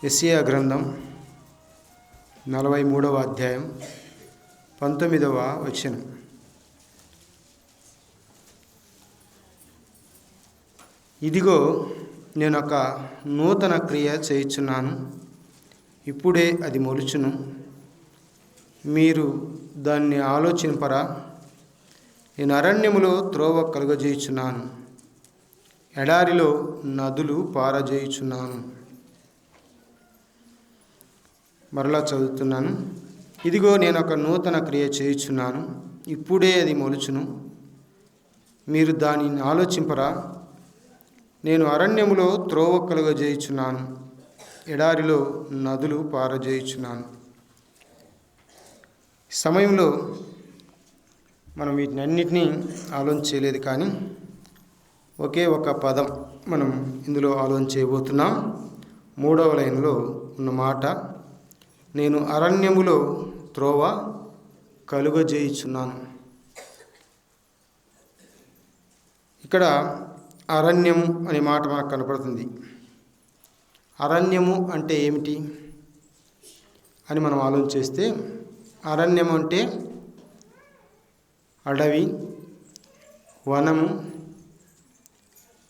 యెషయా గ్రంథం 43వ అధ్యాయం 19వ వచనం. ఇదిగో నేను ఒక నూతన క్రియ చేయుచున్నాను, ఇప్పుడే అది మొలుచును, మీరు దాన్ని ఆలోచింపరా? నేను అరణ్యములో త్రోవ కలుగజేయుచున్నాను, ఎడారిలో నదులు పారజేయుచున్నాను. మరలా చదువుతున్నాను. ఇదిగో నేను ఒక నూతన క్రియ చేయుచున్నాను, ఇప్పుడే అది మొలుచును, మీరు దానిని ఆలోచింపరా? నేను అరణ్యములో త్రోవ కలుగజేయుచున్నాను, ఎడారిలో నదులు పారజేయుచున్నాను. సమయంలో మనం వీటినన్నిటినీ ఆలోచన చేయలేదు, కానీ ఒకే ఒక పదం మనం ఇందులో ఆలోచన చేయబోతున్నాం. 3వ లైన్లో ఉన్న మాట, నేను అరణ్యములో త్రోవ కలుగజేయుచున్నాను. ఇక్కడ అరణ్యము అనే మాట మనకు కనపడుతుంది. అరణ్యము అంటే ఏమిటి అని మనం ఆలోచన చేస్తే, అరణ్యము అంటే అడవి, వనము,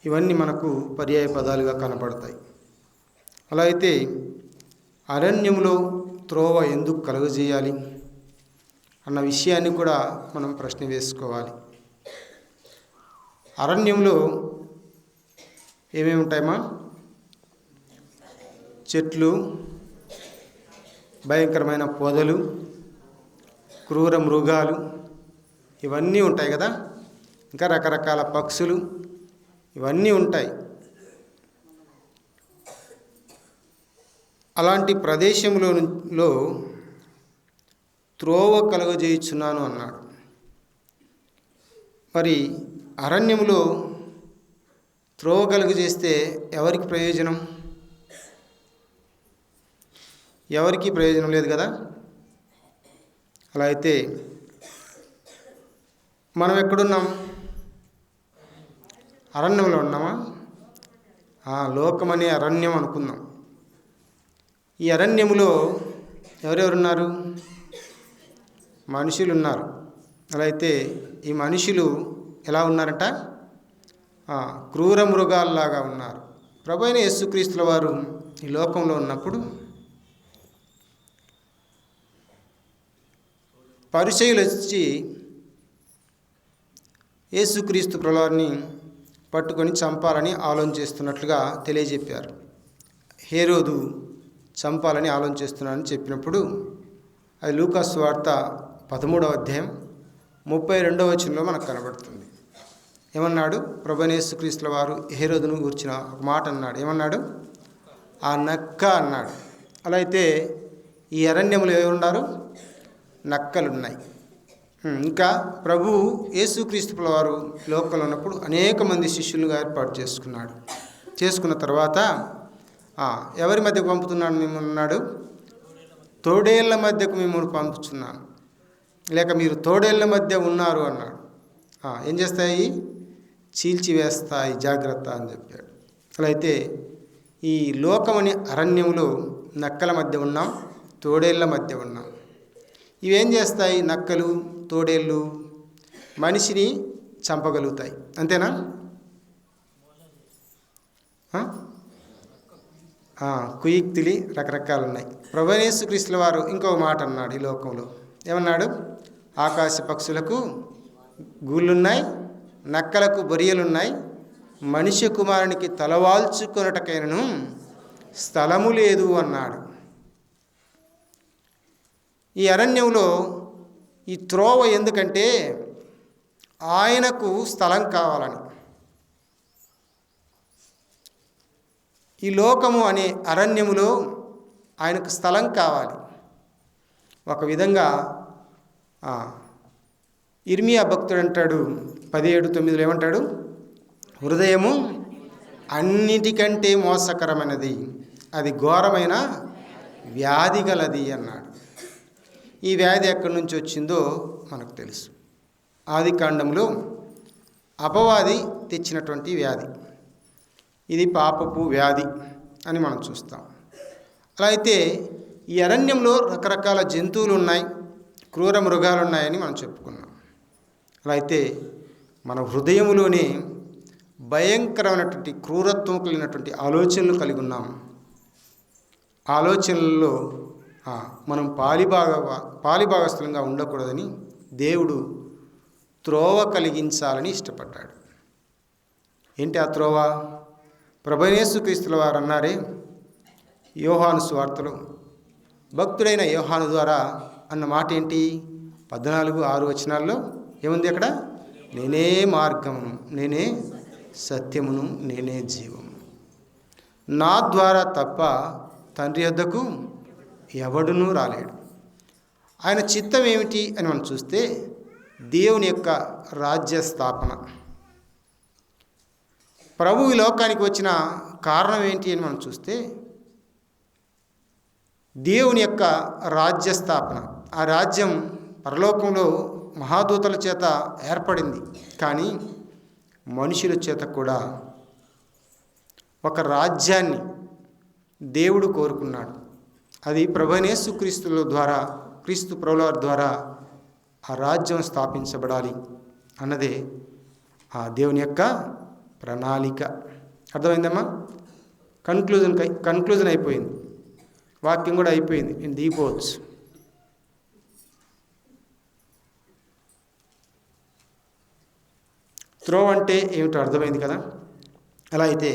ఇవన్నీ మనకు పర్యాయ పదాలుగా కనపడతాయి. అలా అయితే అరణ్యములో త్రోవ ఎందుకు కలుగజేయాలి అన్న విషయాన్ని కూడా మనం ప్రశ్న వేసుకోవాలి. అరణ్యంలో ఏమేమి ఉంటాయమ్మా? చెట్లు, భయంకరమైన పొదలు, క్రూర మృగాలు, ఇవన్నీ ఉంటాయి కదా. ఇంకా రకరకాల పక్షులు, ఇవన్నీ ఉంటాయి. అలాంటి ప్రదేశంలో త్రోవ కలుగజేయుచున్నాను అన్నాడు. మరి అరణ్యములో త్రోవ కలుగజేస్తే ఎవరికి ప్రయోజనం? ఎవరికి ప్రయోజనం లేదు కదా. అలా అయితే మనం ఎక్కడున్నాం? అరణ్యంలో ఉన్నామా? లోకమనే అరణ్యం అనుకుందాం. ఈ అరణ్యములో ఎవరెవరున్నారు? మనుషులు ఉన్నారు. అలా అయితే ఈ మనుషులు ఎలా ఉన్నారట? క్రూర మృగాల్లాగా ఉన్నారు. ప్రభువైన యేసుక్రీస్తుల వారు ఈ లోకంలో ఉన్నప్పుడు పరిసయ్యులు వచ్చి యేసుక్రీస్తు ప్రభువారిని పట్టుకొని చంపాలని ఆలోచన చేస్తున్నట్లుగా తెలియజెప్పారు. హేరోదు చంపాలని ఆలోచన చేస్తున్నానని చెప్పినప్పుడు, అది లూకా సువార్త 13వ అధ్యాయం 32వ వచనంలో మనకు కనబడుతుంది. ఏమన్నాడు? ప్రభువైన యేసుక్రీస్తుల వారు హేరోదును గురించిన ఒక మాట అన్నాడు. ఏమన్నాడు? ఆ నక్క అన్నాడు. అలా అయితే ఈ అరణ్యంలో ఎవరున్నారు? నక్కలున్నాయి. ఇంకా ప్రభువు యేసుక్రీస్తుల వారు లోకంలో ఉన్నప్పుడు అనేక మంది శిష్యులుగా ఏర్పాటు చేసుకున్న తర్వాత ఎవరి మధ్యకు పంపుతున్నాను మిమ్మల్ని అన్నాడు? తోడేళ్ల మధ్యకు మిమ్మల్ని పంపుతున్నాను, లేక మీరు తోడేళ్ల మధ్య ఉన్నారు అన్నాడు. ఏం చేస్తాయి? చీల్చివేస్తాయి, జాగ్రత్త అని చెప్పాడు. అలా అయితే ఈ లోకమని అరణ్యంలో నక్కల మధ్య ఉన్నాం, తోడేళ్ల మధ్య ఉన్నాం. ఇవేం చేస్తాయి? నక్కలు, తోడేళ్ళు మనిషిని చంపగలుగుతాయి, అంతేనా? కుయుక్తులు రకరకాలు ఉన్నాయి. ప్రభువైన యేసుక్రీస్తుల వారు ఇంకో మాట అన్నాడు ఈ లోకంలో. ఏమన్నాడు? ఆకాశ పక్షులకు గూళ్ళున్నాయి, నక్కలకు బొరియలున్నాయి, మనుష్య కుమారునికి తలవాల్చుకొనుటకైనను స్థలము లేదు అన్నాడు. ఈ అరణ్యంలో ఈ త్రోవ ఎందుకంటే ఆయనకు స్థలం కావాలని. ఈ లోకము అనే అరణ్యములో ఆయనకు స్థలం కావాలి. ఒక విధంగా ఇర్మియా భక్తుడు అంటాడు 17:9 ఏమంటాడు? హృదయము అన్నిటికంటే మోసకరమైనది, అది ఘోరమైన వ్యాధి గలది అన్నాడు. ఈ వ్యాధి ఎక్కడి నుంచి వచ్చిందో మనకు తెలుసు. ఆదికాండంలో అపవాది తెచ్చినటువంటి వ్యాధి. ఇది పాపపు వ్యాధి అని మనం చూస్తాం. అలా అయితే ఈ అరణ్యంలో రకరకాల జంతువులు ఉన్నాయి, క్రూర మృగాలు ఉన్నాయని మనం చెప్పుకున్నాం. అలా అయితే మన హృదయంలోనే భయంకరమైనటువంటి క్రూరత్వం కలిగినటువంటి ఆలోచనలు కలిగి ఉన్నాం. ఆలోచనలలో మనం పాలిభాగస్థులంగా ఉండకూడదని దేవుడు త్రోవ కలిగించాలని ఇష్టపడ్డాడు. ఏంటి ఆ త్రోవ? ప్రభువైన యేసుక్రీస్తుల వారు అన్నారే యోహాను సువార్తలో, భక్తుడైన యోహాను ద్వారా అన్న మాట ఏంటి? 14:6 వచనాల్లో ఏముంది అక్కడ? నేనే మార్గమును, నేనే సత్యమును, నేనే జీవము, నా ద్వారా తప్ప తండ్రి యొద్దకు ఎవడునూ రాలేడు. ఆయన చిత్తం ఏమిటి అని మనం చూస్తే దేవుని యొక్క రాజ్య స్థాపన. ప్రభు ఈ లోకానికి వచ్చిన కారణం ఏంటి అని మనం చూస్తే దేవుని యొక్క రాజ్య స్థాపన. ఆ రాజ్యం పరలోకంలో మహాదూతల చేత ఏర్పడింది, కానీ మనుషుల చేత కూడా ఒక రాజ్యాన్ని దేవుడు కోరుకున్నాడు. అది ప్రభువైన యేసుక్రీస్తుల ద్వారా, క్రీస్తు ప్రభుల ద్వారా ఆ రాజ్యం స్థాపించబడాలి అన్నదే ఆ దేవుని యొక్క ప్రణాళిక. అర్థమైందమ్మా? కన్క్లూజన్ అయిపోయింది, వాక్యం కూడా అయిపోయింది, నేను దిగిపోవచ్చు. త్రోవ అంటే ఏమిటో అర్థమైంది కదా. అలా అయితే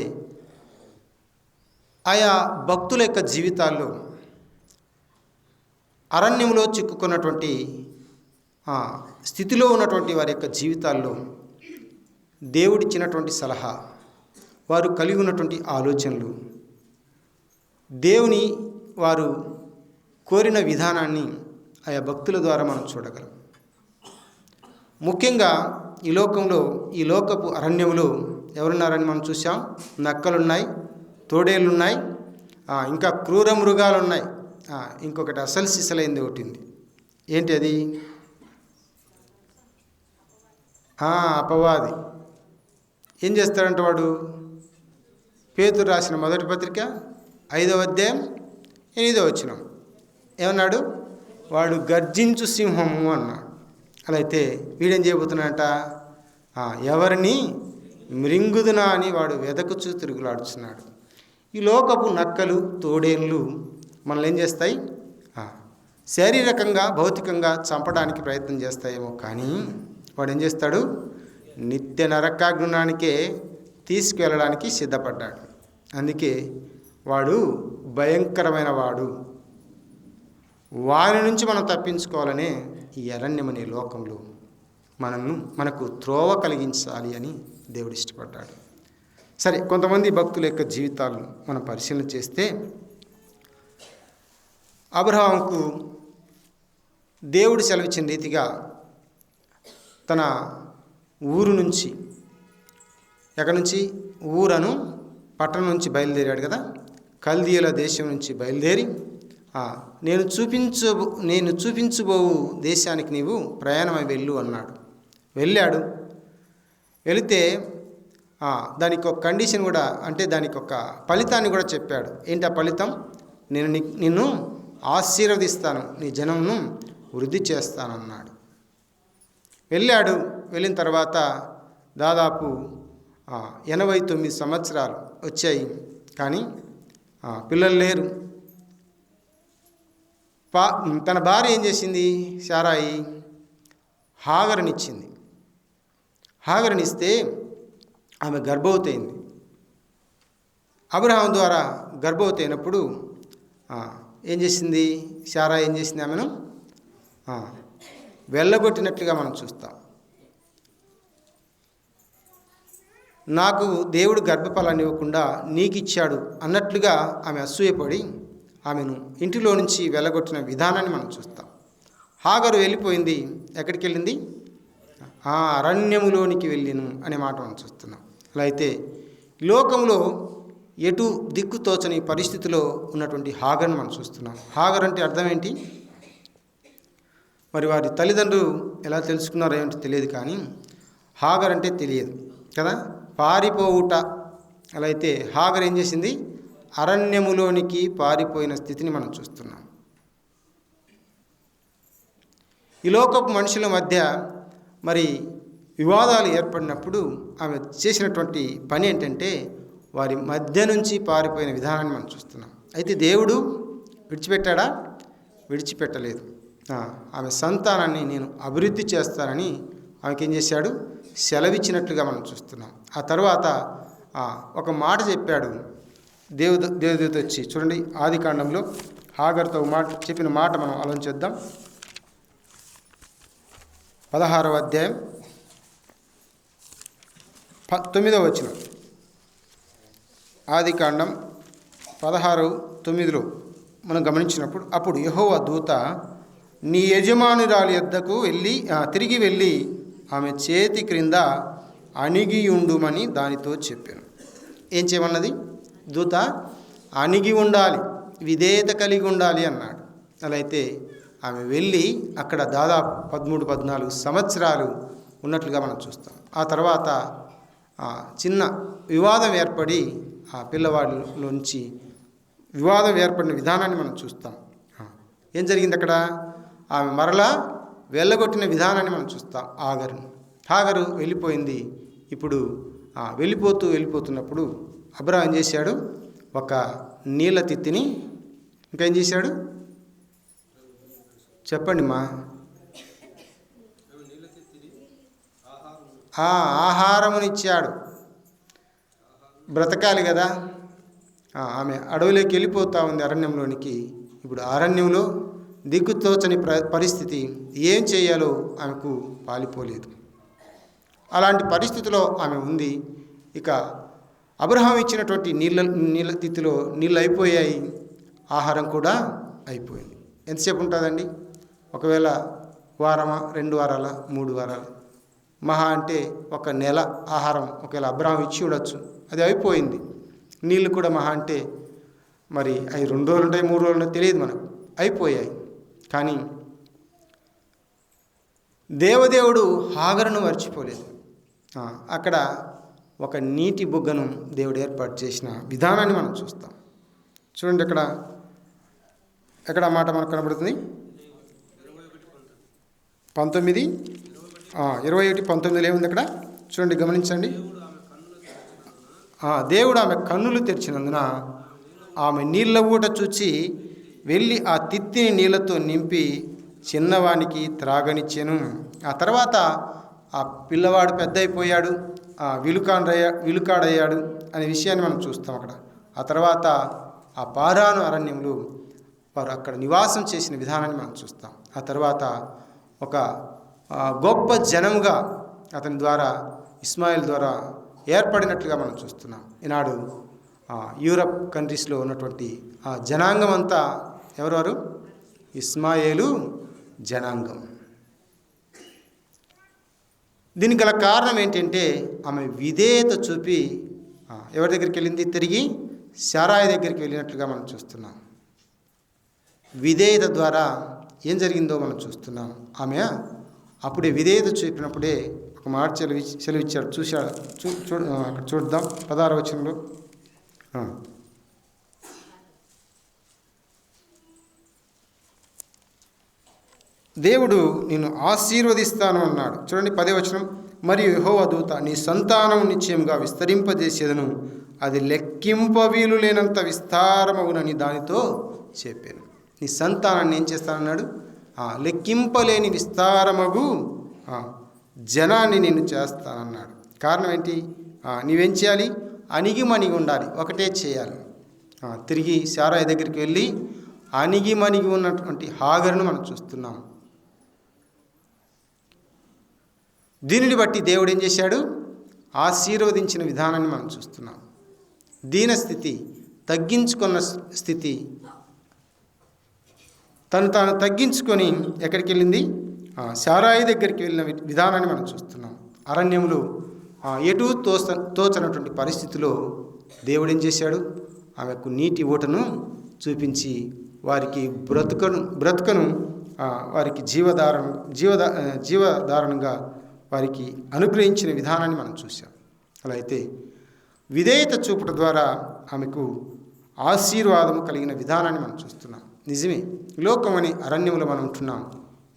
ఆయా భక్తుల యొక్క జీవితాల్లో అరణ్యంలో చిక్కుకున్నటువంటి స్థితిలో ఉన్నటువంటి వారి యొక్క జీవితాల్లో దేవుడిచ్చినటువంటి సలహా, వారు కలిగి ఉన్నటువంటి ఆలోచనలు, దేవుని వారు కోరిన విధానాన్ని ఆయా భక్తుల ద్వారా మనం చూడగలం. ముఖ్యంగా ఈ లోకంలో, ఈ లోకపు అరణ్యంలో ఎవరున్నారని మనం చూసాం? నక్కలున్నాయి, తోడేళ్ళున్నాయి, ఇంకా క్రూర మృగాలు ఉన్నాయి. ఇంకొకటి అసలు సిసలైంది ఒకటి ఉంది. ఏంటి అది? అపవాది. ఏం చేస్తాడంటే వాడు, పేతురు రాసిన మొదటి పత్రిక 5వ అధ్యాయం 8వ వచనం ఏమన్నాడు? వాడు గర్జించు సింహము అన్నాడు. అలా అయితే వీడేం చేయబోతున్నాడంట? ఎవరిని మృంగుదునా అని వాడు వెదకుచూ తిరుగులాడుతున్నాడు. ఈ లోకపు నక్కలు, తోడేళ్ళు మనల్ని ఏం చేస్తాయి? శారీరకంగా, భౌతికంగా చంపడానికి ప్రయత్నం చేస్తాయేమో, కానీ వాడు ఏం చేస్తాడు? నిత్య నరకాగ్నికే తీసుకువెళ్ళడానికి సిద్ధపడ్డాడు. అందుకే వాడు భయంకరమైన వాడు. వారి నుంచి మనం తప్పించుకోవాలనే ఈ అరణ్యమనే లోకంలో మనకు త్రోవ కలిగించాలి అని దేవుడు ఇష్టపడ్డాడు. సరే, కొంతమంది భక్తుల యొక్క జీవితాలను మనం పరిశీలన చేస్తే, అబ్రహాముకు దేవుడు సెలవిచ్చిన రీతిగా తన ఊరు నుంచి, ఎక్కడి నుంచి? ఊరను పట్టణం నుంచి బయలుదేరాడు కదా. కల్దీయుల దేశం నుంచి బయలుదేరి నేను చూపించబోవు దేశానికి నీవు ప్రయాణమై వెళ్ళు అన్నాడు. వెళ్ళాడు. వెళితే దానికి ఒక కండిషన్ కూడా, అంటే దానికి ఒక ఫలితాన్ని కూడా చెప్పాడు. ఏంటి ఆ ఫలితం? నేను నిన్ను ఆశీర్వదిస్తాను, నీ జనంను వృద్ధి చేస్తానన్నాడు. వెళ్ళాడు. వెళ్ళిన తర్వాత దాదాపు 89 సంవత్సరాలు వచ్చాయి, కానీ పిల్లలు లేరు. తన భార్య ఏం చేసింది? శారాయి హాగరునిచ్చింది. హాగరునిస్తే ఆమె గర్భవతి అయింది. అబ్రహాము ద్వారా గర్భవతి అయినప్పుడు ఏం చేసింది? శారా ఏం చేసింది? ఆమెను వెళ్ళగొట్టినట్లుగా మనం చూస్తాం. నాకు దేవుడు గర్భఫలాన్ని ఇవ్వకుండా నీకు ఇచ్చాడు అన్నట్లుగా ఆమె అసూయపడి ఆమెను ఇంటిలో నుంచి వెళ్ళగొట్టిన విధానాన్ని మనం చూస్తాం. హాగరు వెళ్ళిపోయింది. ఎక్కడికి వెళ్ళింది? అరణ్యములోనికి వెళ్ళిను అనే మాట మనం చూస్తున్నాం. అలా అయితే లోకంలో ఎటు దిక్కు తోచని పరిస్థితిలో ఉన్నటువంటి హాగర్ను మనం చూస్తున్నాం. హాగర్ అంటే అర్థం ఏంటి? మరి వారి తల్లిదండ్రులు ఎలా తెలుసుకున్నారో ఏమిటో తెలియదు, కానీ హాగర్ అంటే తెలియదు కదా, పారిపోవుట. అలా అయితే హాగర్ ఏం చేసింది? అరణ్యములోనికి పారిపోయిన స్థితిని మనం చూస్తున్నాం. ఈ లోకపు మనుషుల మధ్య మరి వివాదాలు ఏర్పడినప్పుడు ఆమె చేసినటువంటి పని ఏంటంటే వారి మధ్య నుంచి పారిపోయిన విధానాన్ని మనం చూస్తున్నాం. అయితే దేవుడు విడిచిపెట్టాడా? విడిచిపెట్టలేదు. ఆమె సంతానాన్ని నేను అభివృద్ధి చేస్తానని ఆమెకి ఏం చేశాడు? సెలవిచ్చినట్లుగా మనం చూస్తున్నాం. ఆ తర్వాత ఒక మాట చెప్పాడు దేవదూత వచ్చి. చూడండి, ఆదికాండంలో హాగరుతో మాట చెప్పిన మాట మనం ఆలోచిద్దాం. 16వ అధ్యాయం 9వ వచనం. ఆదికాండం 16:9 మనం గమనించినప్పుడు, అప్పుడు యెహోవా దూత నీ యజమానురాలి యొద్దకు తిరిగి వెళ్ళి ఆమె చేతి క్రింద అణిగియుండుమని దానితో చెప్పాను. ఏం చేయమన్నది? దూత అణిగి ఉండాలి, విధేయత కలిగి ఉండాలి అన్నాడు. అలా అయితే ఆమె వెళ్ళి అక్కడ దాదాపు 13-14 సంవత్సరాలు ఉన్నట్లుగా మనం చూస్తాం. ఆ తర్వాత చిన్న వివాదం ఏర్పడి ఆ పిల్లవాడిలోంచి వివాదం ఏర్పడిన విధానాన్ని మనం చూస్తాం. ఏం జరిగింది అక్కడ? ఆమె మరలా వెళ్ళగొట్టిన విధానాన్ని మనం చూస్తాం. హాగరు వెళ్ళిపోయింది. ఇప్పుడు వెళ్ళిపోతున్నప్పుడు అబ్రాహాం ఏం చేశాడు? ఒక నీళ్ళ తిత్తిని ఇంకా ఏం చేశాడు? చెప్పండి మా. ఆహారమునిచ్చాడు. బ్రతకాలి కదా. ఆమె అడవిలోకి వెళ్ళిపోతూ ఉంది, అరణ్యంలోనికి. ఇప్పుడు అరణ్యంలో దిక్కుతోచని పరిస్థితి, ఏం చేయాలో ఆమెకు పాలిపోలేదు. అలాంటి పరిస్థితిలో ఆమె ఉంది. ఇక అబ్రహాం ఇచ్చినటువంటి నీళ్ళ తిత్తిలో నీళ్ళు అయిపోయాయి, ఆహారం కూడా అయిపోయింది. ఎంతసేపు ఉంటుందండి? ఒకవేళ వారమా, 2 వారాల, 3 వారాలు, మహా అంటే 1 నెల ఆహారం ఒకవేళ అబ్రహాం ఇచ్చి ఉండొచ్చు. అది అయిపోయింది. నీళ్ళు కూడా మహా అంటే మరి అవి 2 రోజులు ఉంటాయి, 3 రోజులు ఉంటాయి, తెలియదు మనకు. అయిపోయాయి. కానీ దేవదేవుడు హాగరును మర్చిపోలేదు. అక్కడ ఒక నీటి బుగ్గను దేవుడు ఏర్పాటు చేసిన విధానాన్ని మనం చూస్తాం. చూడండి, ఎక్కడ మాట మనకు కనబడుతుంది? 21:19 ఏముంది అక్కడ? చూడండి, గమనించండి. దేవుడు ఆమె కన్నులు తెరిచినందున ఆమె నీళ్ళ ఊట చూచి వెళ్ళి ఆ తిత్తిని నీళ్లతో నింపి చిన్నవానికి త్రాగనిచ్చెను. ఆ తర్వాత ఆ పిల్లవాడు పెద్ద అయిపోయాడు, విలుకాడయ్యాడు అనే విషయాన్ని మనం చూస్తాం అక్కడ. ఆ తర్వాత ఆ పారాను అరణ్యంలో వారు అక్కడ నివాసం చేసిన విధానాన్ని మనం చూస్తాం. ఆ తర్వాత ఒక గొప్ప జనముగా అతని ద్వారా, ఇస్మాయిల్ ద్వారా ఏర్పడినట్లుగా మనం చూస్తున్నాం. ఈనాడు యూరప్ కంట్రీస్లో ఉన్నటువంటి ఆ జనాంగం అంతా ఎవరెవరు? ఇస్మాయేలు జనాంగం. దీనికి గల కారణం ఏంటంటే ఆమె విధేయత చూపి ఎవరి దగ్గరికి వెళ్ళింది? తిరిగి శారాయి దగ్గరికి వెళ్ళినట్లుగా మనం చూస్తున్నాం. విధేయత ద్వారా ఏం జరిగిందో మనం చూస్తున్నాం. ఆమె అప్పుడే విధేయత చూపినప్పుడే ఒక మాట సెలవిచ్చాడు. అక్కడ చూద్దాం 16వ వచనంలో. దేవుడు నిన్ను ఆశీర్వదిస్తాను అన్నాడు. చూడండి 10వ వచనం. మరియు యెహోవా దూత నీ సంతానం నిశ్చయముగా విస్తరింపజేసేదను, అది లెక్కింప వీలు లేనంత విస్తారమగునని దానితో చెప్పాను. నీ సంతానాన్ని ఏం చేస్తానన్నాడు? లెక్కింపలేని విస్తారమగు జనాన్ని నేను చేస్తానన్నాడు. కారణం ఏంటి? నీవేం చేయాలి? అణిగిమణిగి ఉండాలి, ఒకటే చేయాలి. తిరిగి శారాయి దగ్గరికి వెళ్ళి అణిగిమణిగి ఉన్నటువంటి హాగరును మనం చూస్తున్నాం. దీనిని బట్టి దేవుడు ఏం చేశాడు? ఆశీర్వదించిన విధానాన్ని మనం చూస్తున్నాం. దీనస్థితి, తగ్గించుకున్న స్థితి, తాను తగ్గించుకొని ఎక్కడికి వెళ్ళింది? శారాయి దగ్గరికి వెళ్ళిన విధానాన్ని మనం చూస్తున్నాం. అరణ్యంలో ఎటు తోచనటువంటి పరిస్థితిలో దేవుడు ఏం చేశాడు? ఆమెకు నీటి ఊటను చూపించి వారికి బ్రతుకను వారికి జీవధారణంగా వారికి అనుగ్రహించిన విధానాన్ని మనం చూసాం. అలా అయితే విధేయత చూపడం ద్వారా ఆమెకు ఆశీర్వాదము కలిగిన విధానాన్ని మనం చూస్తున్నాం. నిజమే, లోకమని అరణ్యంలో మనం ఉంటున్నాం.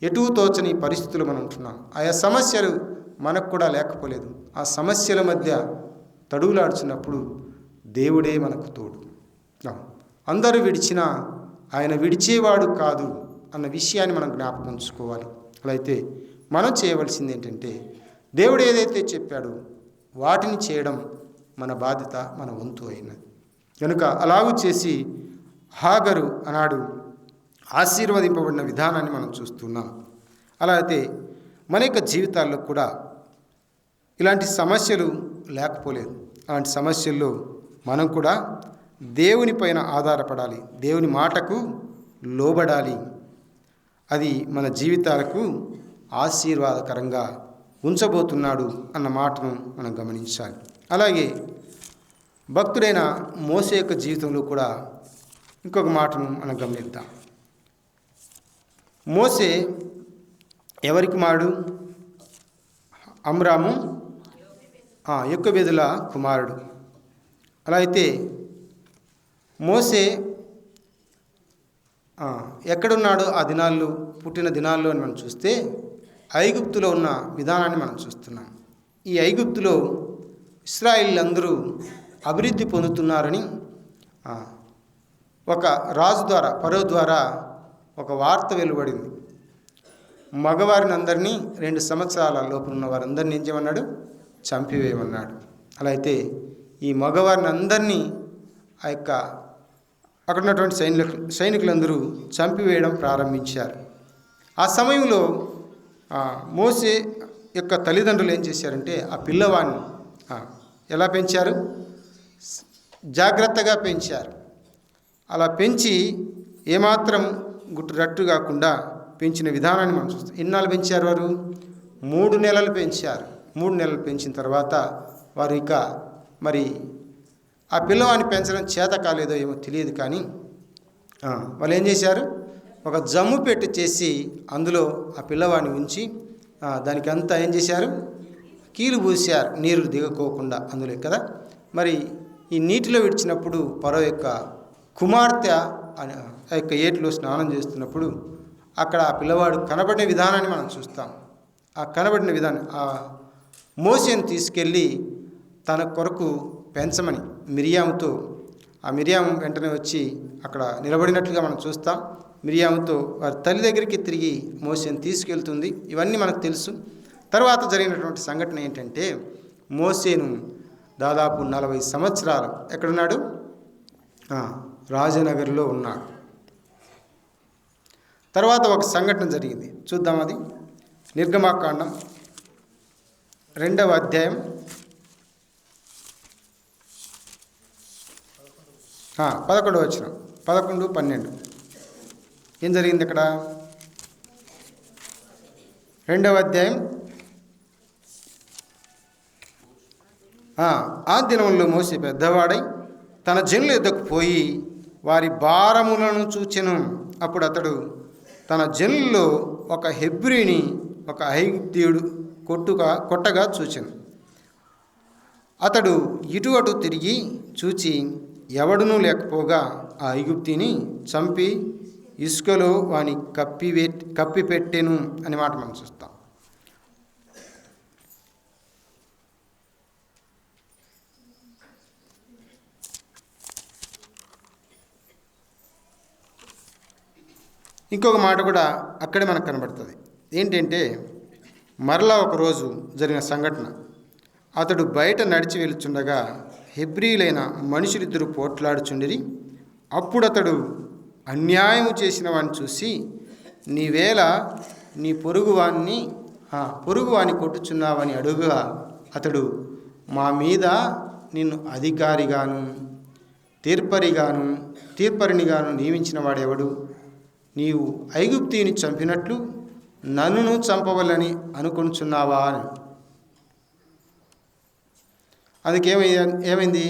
ఎటూ తోచని పరిస్థితులు మనం ఉంటున్నాం. ఆయా సమస్యలు మనకు కూడా లేకపోలేదు. ఆ సమస్యల మధ్య తడువులాడుచున్నప్పుడు దేవుడే మనకు తోడు. అందరూ విడిచినా ఆయన విడిచేవాడు కాదు అన్న విషయాన్ని మనం జ్ఞాపకం ఉంచుకోవాలి. అలా అయితే మనం చేయవలసింది ఏంటంటే, దేవుడు ఏదైతే చెప్పాడో వాటిని చేయడం మన బాధ్యత, మన వంతు అయినది. కనుక అలాగూ చేసి హాగరు ఆనాడు ఆశీర్వదింపబడిన విధానాన్ని మనం చూస్తున్నాం. అలా అయితే మన యొక్క జీవితాల్లో కూడా ఇలాంటి సమస్యలు లేకపోలేదు. అలాంటి సమస్యల్లో మనం కూడా దేవుని పైన ఆధారపడాలి, దేవుని మాటకు లోబడాలి. అది మన జీవితాలకు ఆశీర్వాదకరంగా ఉంచబోతున్నాడు అన్న మాటను మనం గమనించాలి. అలాగే భక్తుడైన మోసే యొక్క జీవితంలో కూడా ఇంకొక మాటను మనం గమనిద్దాం. మోసే ఎవరి కుమారుడు? అమ్రాము యొక్కెబెదుల కుమారుడు. అలా అయితే మోసే ఎక్కడున్నాడో ఆ దినాల్లో, పుట్టిన దినాల్లో అని మనం చూస్తే ఐగుప్తులో ఉన్న విధానాన్ని మనం చూస్తున్నాం. ఈ ఐగుప్తులో ఇశ్రాయేలీయులందరూ అభివృద్ధి పొందుతున్నారని ఒక రాజు ద్వారా, ఫరో ద్వారా ఒక వార్త వెలువడింది. మగవారిని అందరినీ 2 సంవత్సరాల లోపల ఉన్న వారందరినీ ఏం చేయమన్నాడు? చంపివేయమన్నాడు. అలా అయితే ఈ మగవారిని అందరినీ అక్కడ ఉన్నటువంటి సైనికులందరూ చంపివేయడం ప్రారంభించారు. ఆ సమయంలో మోసే యొక్క తల్లిదండ్రులు ఏం చేశారంటే, ఆ పిల్లవాడిని ఎలా పెంచారు? జాగ్రత్తగా పెంచారు. అలా పెంచి ఏమాత్రం రట్టు కాకుండా పెంచిన విధానాన్ని మనం చూస్తాం. ఎన్నాళ్ళు పెంచారు వారు? 3 నెలలు పెంచారు. 3 నెలలు పెంచిన తర్వాత వారు ఇక మరి ఆ పిల్లవాడిని పెంచడం చేత కాలేదో ఏమో తెలియదు, కానీ వాళ్ళు ఏం చేశారు? ఒక జమ్ము పెట్టి చేసి అందులో ఆ పిల్లవాడిని ఉంచి దానికి అంతా ఏం చేశారు? కీలు పూసారు, నీరు దిగకోకుండా అందులో కదా. మరి ఈ నీటిలో విడిచినప్పుడు ఫరో యొక్క కుమార్తె ఆ యొక్క ఏటిలో స్నానం చేస్తున్నప్పుడు అక్కడ ఆ పిల్లవాడు కనబడిన విధానాన్ని మనం చూస్తాం. ఆ కనబడిన విధానం ఆ మోసేను తీసుకెళ్ళి తన కొరకు పెంచమని మిరియాముతో, ఆ మిరియాము వెంటనే వచ్చి అక్కడ నిలబడినట్లుగా మనం చూస్తాం. మిరియాముతో వారి తల్లి దగ్గరికి తిరిగి మోసేను తీసుకెళ్తుంది. ఇవన్నీ మనకు తెలుసు. తర్వాత జరిగినటువంటి సంఘటన ఏంటంటే, మోసేను దాదాపు 40 సంవత్సరాలు ఎక్కడున్నాడు? రాజనగర్లో ఉన్నాడు. తర్వాత ఒక సంఘటన జరిగింది, చూద్దాం. అది నిర్గమాకాండం 2వ అధ్యాయం 11వ వచనం, 11, 12. ఏం జరిగింది ఇక్కడ? 2వ అధ్యాయం. ఆ దినంలో మోసే పెద్దవాడై తన జనుల యొద్దకు పోయి వారి భారములను చూచెను. అప్పుడు అతడు తన జనుల్లో ఒక హెబ్రీని ఒక ఐగుప్తీయుడు కొట్టగా చూచెను. అతడు ఇటు అటు తిరిగి చూచి ఎవడునూ లేకపోగా ఆ ఐగుప్తిని చంపి ఇసుకలో వాని కప్పిపెట్టెను అని మాట మనం చూస్తాం. ఇంకొక మాట కూడా అక్కడే మనకు కనబడుతుంది. ఏంటంటే, మరలా ఒకరోజు జరిగిన సంఘటన. అతడు బయట నడిచి వెళుచుండగా హెబ్రీలైన మనుషులిద్దరూ పోట్లాడుచుండిరి. అప్పుడు అతడు అన్యాయము చేసిన వాడిని చూసి, నీవేళ నీ పొరుగువాని కొట్టుచున్నావని అడుగుగా అతడు, మా మీద నిన్ను అధికారిగాను తీర్పరినిగాను నియమించిన వాడెవడు? నీవు ఐగుప్తీయుని చంపినట్లు నన్నును చంపవలని అనుకొనుచున్నావా అని. అందుకేమైంది?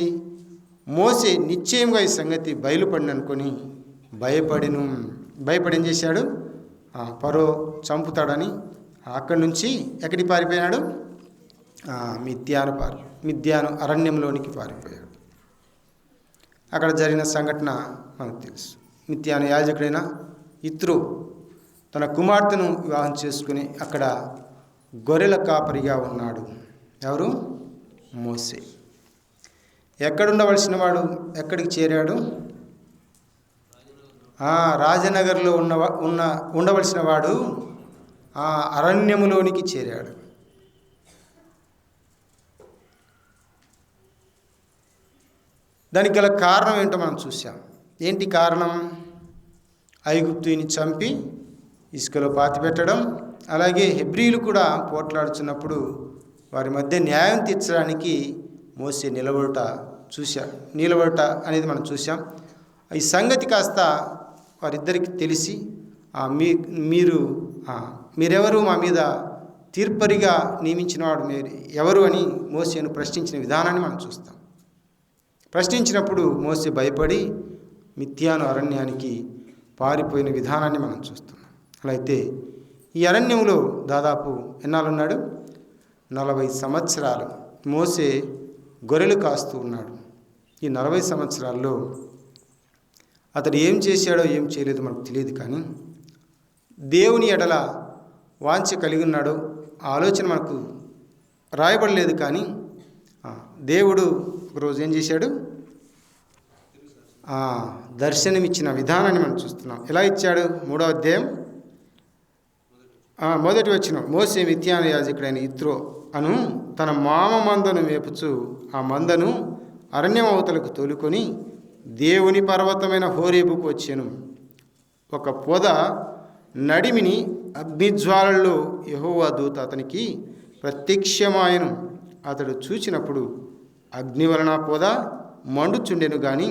మోసే నిశ్చయంగా ఈ సంగతి బయలుపడిన అనుకొని భయపడి ఏం చేశాడు? ఫరో చంపుతాడని అక్కడి నుంచి ఎక్కడికి పారిపోయినాడు? మిద్యాను అరణ్యంలోనికి పారిపోయాడు. అక్కడ జరిగిన సంఘటన మనకు తెలుసు. మిద్యాను యాజకుడైన యిత్రో తన కుమార్తెను వివాహం చేసుకుని అక్కడ గొర్రెల కాపరిగా ఉన్నాడు. ఎవరు? మోసే. ఎక్కడుండవలసిన వాడు ఎక్కడికి చేరాడు? రాజనగర్లో ఉండవలసిన వాడు అరణ్యములోనికి చేరాడు. దానికి గల కారణం ఏంటో మనం చూసాం. ఏంటి కారణం? ఐగుప్తుని చంపి ఇసుకలో పాతిపెట్టడం, అలాగే హెబ్రీలు కూడా పోట్లాడుతున్నప్పుడు వారి మధ్య న్యాయం తీర్చడానికి మోసే నిలబడట అనేది మనం చూసాం. ఈ సంగతి కాస్త వారిద్దరికి తెలిసి మీరెవరు, మా మీద తీర్పరిగా నియమించిన వాడు మీరు ఎవరు అని మోసేను ప్రశ్నించిన విధానాన్ని మనం చూస్తాం. ప్రశ్నించినప్పుడు మోసే భయపడి మిద్యాను అరణ్యానికి పారిపోయిన విధానాన్ని మనం చూస్తున్నాం. అలా అయితే ఈ అరణ్యంలో దాదాపు ఎన్నాళ్ళున్నాడు? 40 సంవత్సరాలు మోసే గొర్రెలు కాస్తూ ఉన్నాడు. ఈ 40 సంవత్సరాల్లో అతడు ఏం చేశాడో ఏం చేయలేదో మనకు తెలియదు, కానీ దేవుని ఎడల వాంఛ కలిగి ఉన్నాడో ఆలోచన మనకు రాయబడలేదు. కానీ దేవుడు ఒకరోజు ఏం చేశాడు? దర్శనమిచ్చిన విధానాన్ని మనం చూస్తున్నాం. ఎలా ఇచ్చాడు? 3వ అధ్యాయం 1వ వచనం. మోసే మిద్యాను యాజకుడైన యిత్రో అను తన మామ మందను మేపుచు ఆ మందను అరణ్యం అవతలకు తోలుకొని దేవుని పర్వతమైన హోరేబుకు వచ్చాను. ఒక పొద నడిమిని అగ్నిజ్వాలల్లో యెహోవా దూత అతనికి ప్రత్యక్షమాయను. అతడు చూచినప్పుడు అగ్ని వలన పొద మండుచుండెను గాని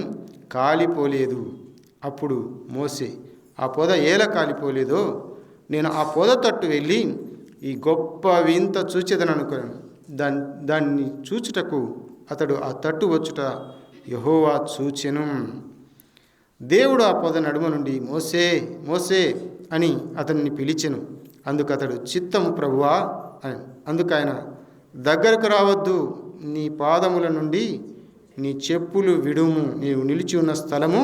కాలిపోలేదు. అప్పుడు మోసే, ఆ పొద ఏల కాలిపోలేదో నేను ఆ పొద తట్టు వెళ్ళి ఈ గొప్ప వింత చూచెదను అనుకున్నాను. దాన్ని చూచుటకు అతడు ఆ తట్టు వచ్చుట యెహోవా చూచెను. దేవుడు ఆ పొద నడుమ నుండి మోసే మోసే అని అతన్ని పిలిచెను. అందుకు అతడు చిత్తము ప్రభువా అని. అందుకు ఆయన దగ్గరకు రావద్దు, నీ పాదముల నుండి నీ చెప్పులు విడుము, నీవు నిలిచి ఉన్న స్థలము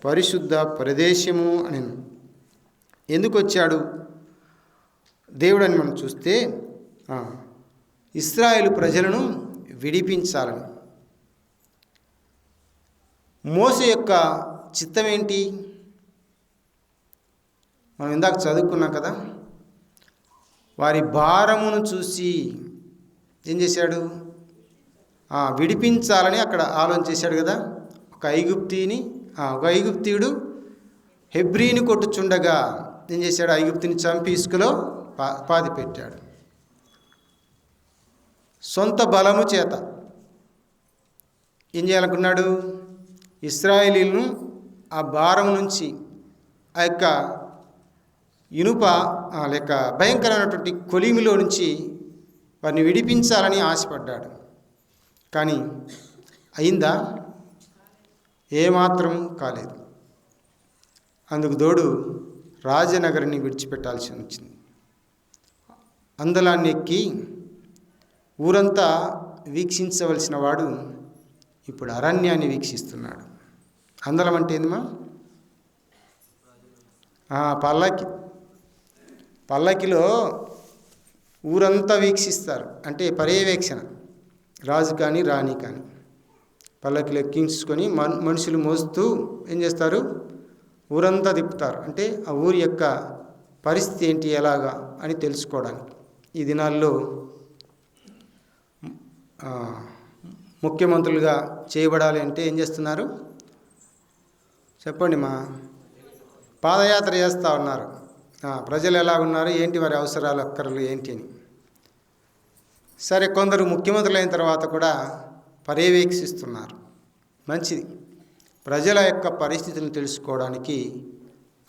పరిశుద్ధ ప్రదేశము అని. ఎందుకు వచ్చాడు దేవుడు అని మనం చూస్తే ఇశ్రాయేలు ప్రజలను విడిపించాలని. మోసే యొక్క చిత్తం ఏంటి? మనం ఇందాక చదువుకున్నాం కదా, వారి భారమును చూసి ఏం చేశాడు? విడిపించాలని అక్కడ ఆలోచన చేశాడు కదా. ఒక ఐగుప్తీయుడు హెబ్రీని కొట్టుచుండగా ఏం చేశాడు? ఐగుప్తుని చంపి ఇసుకలో పాతి పెట్టాడు. సొంత బలము చేత ఏం చేయాలనుకున్నాడు? ఇశ్రాయేలీలను ఆ భారం నుంచి, ఆ యొక్క ఇనుప లేక భయంకరమైనటువంటి కొలిమిలో నుంచి వారిని విడిపించాలని ఆశపడ్డాడు. కానీ అయిందా? ఏమాత్రం కాలేదు. అందుకు తోడు రాజనగరిని విడిచిపెట్టాల్సి వచ్చింది. అందలాన్ని ఎక్కి ఊరంతా వీక్షించవలసిన వాడు ఇప్పుడు అరణ్యాన్ని వీక్షిస్తున్నాడు. అందలం అంటే ఏందమ్మా? పల్లకిలో ఊరంతా వీక్షిస్తారు, అంటే పర్యవేక్షణ. రాజు కానీ రాణి కానీ పల్లకిలో ఎక్కించుకొని మనుషులు మోస్తూ ఏం చేస్తారు? ఊరంతా తిప్పుతారు. అంటే ఆ ఊరి యొక్క పరిస్థితి ఏంటి, ఎలాగా అని తెలుసుకోవడానికి. ఈ దినాల్లో ముఖ్యమంత్రులుగా చేయబడాలి అంటే ఏం చేస్తున్నారు చెప్పండి? పాదయాత్ర చేస్తూ ఉన్నారు. ప్రజలు ఎలా ఉన్నారు, ఏంటి వారి అవసరాలు, అక్కర్లు ఏంటి అని. సరే, కొందరు ముఖ్యమంత్రులు అయిన తర్వాత కూడా పర్యవేక్షిస్తున్నారు. మంచిది. ప్రజల యొక్క పరిస్థితులను తెలుసుకోవడానికి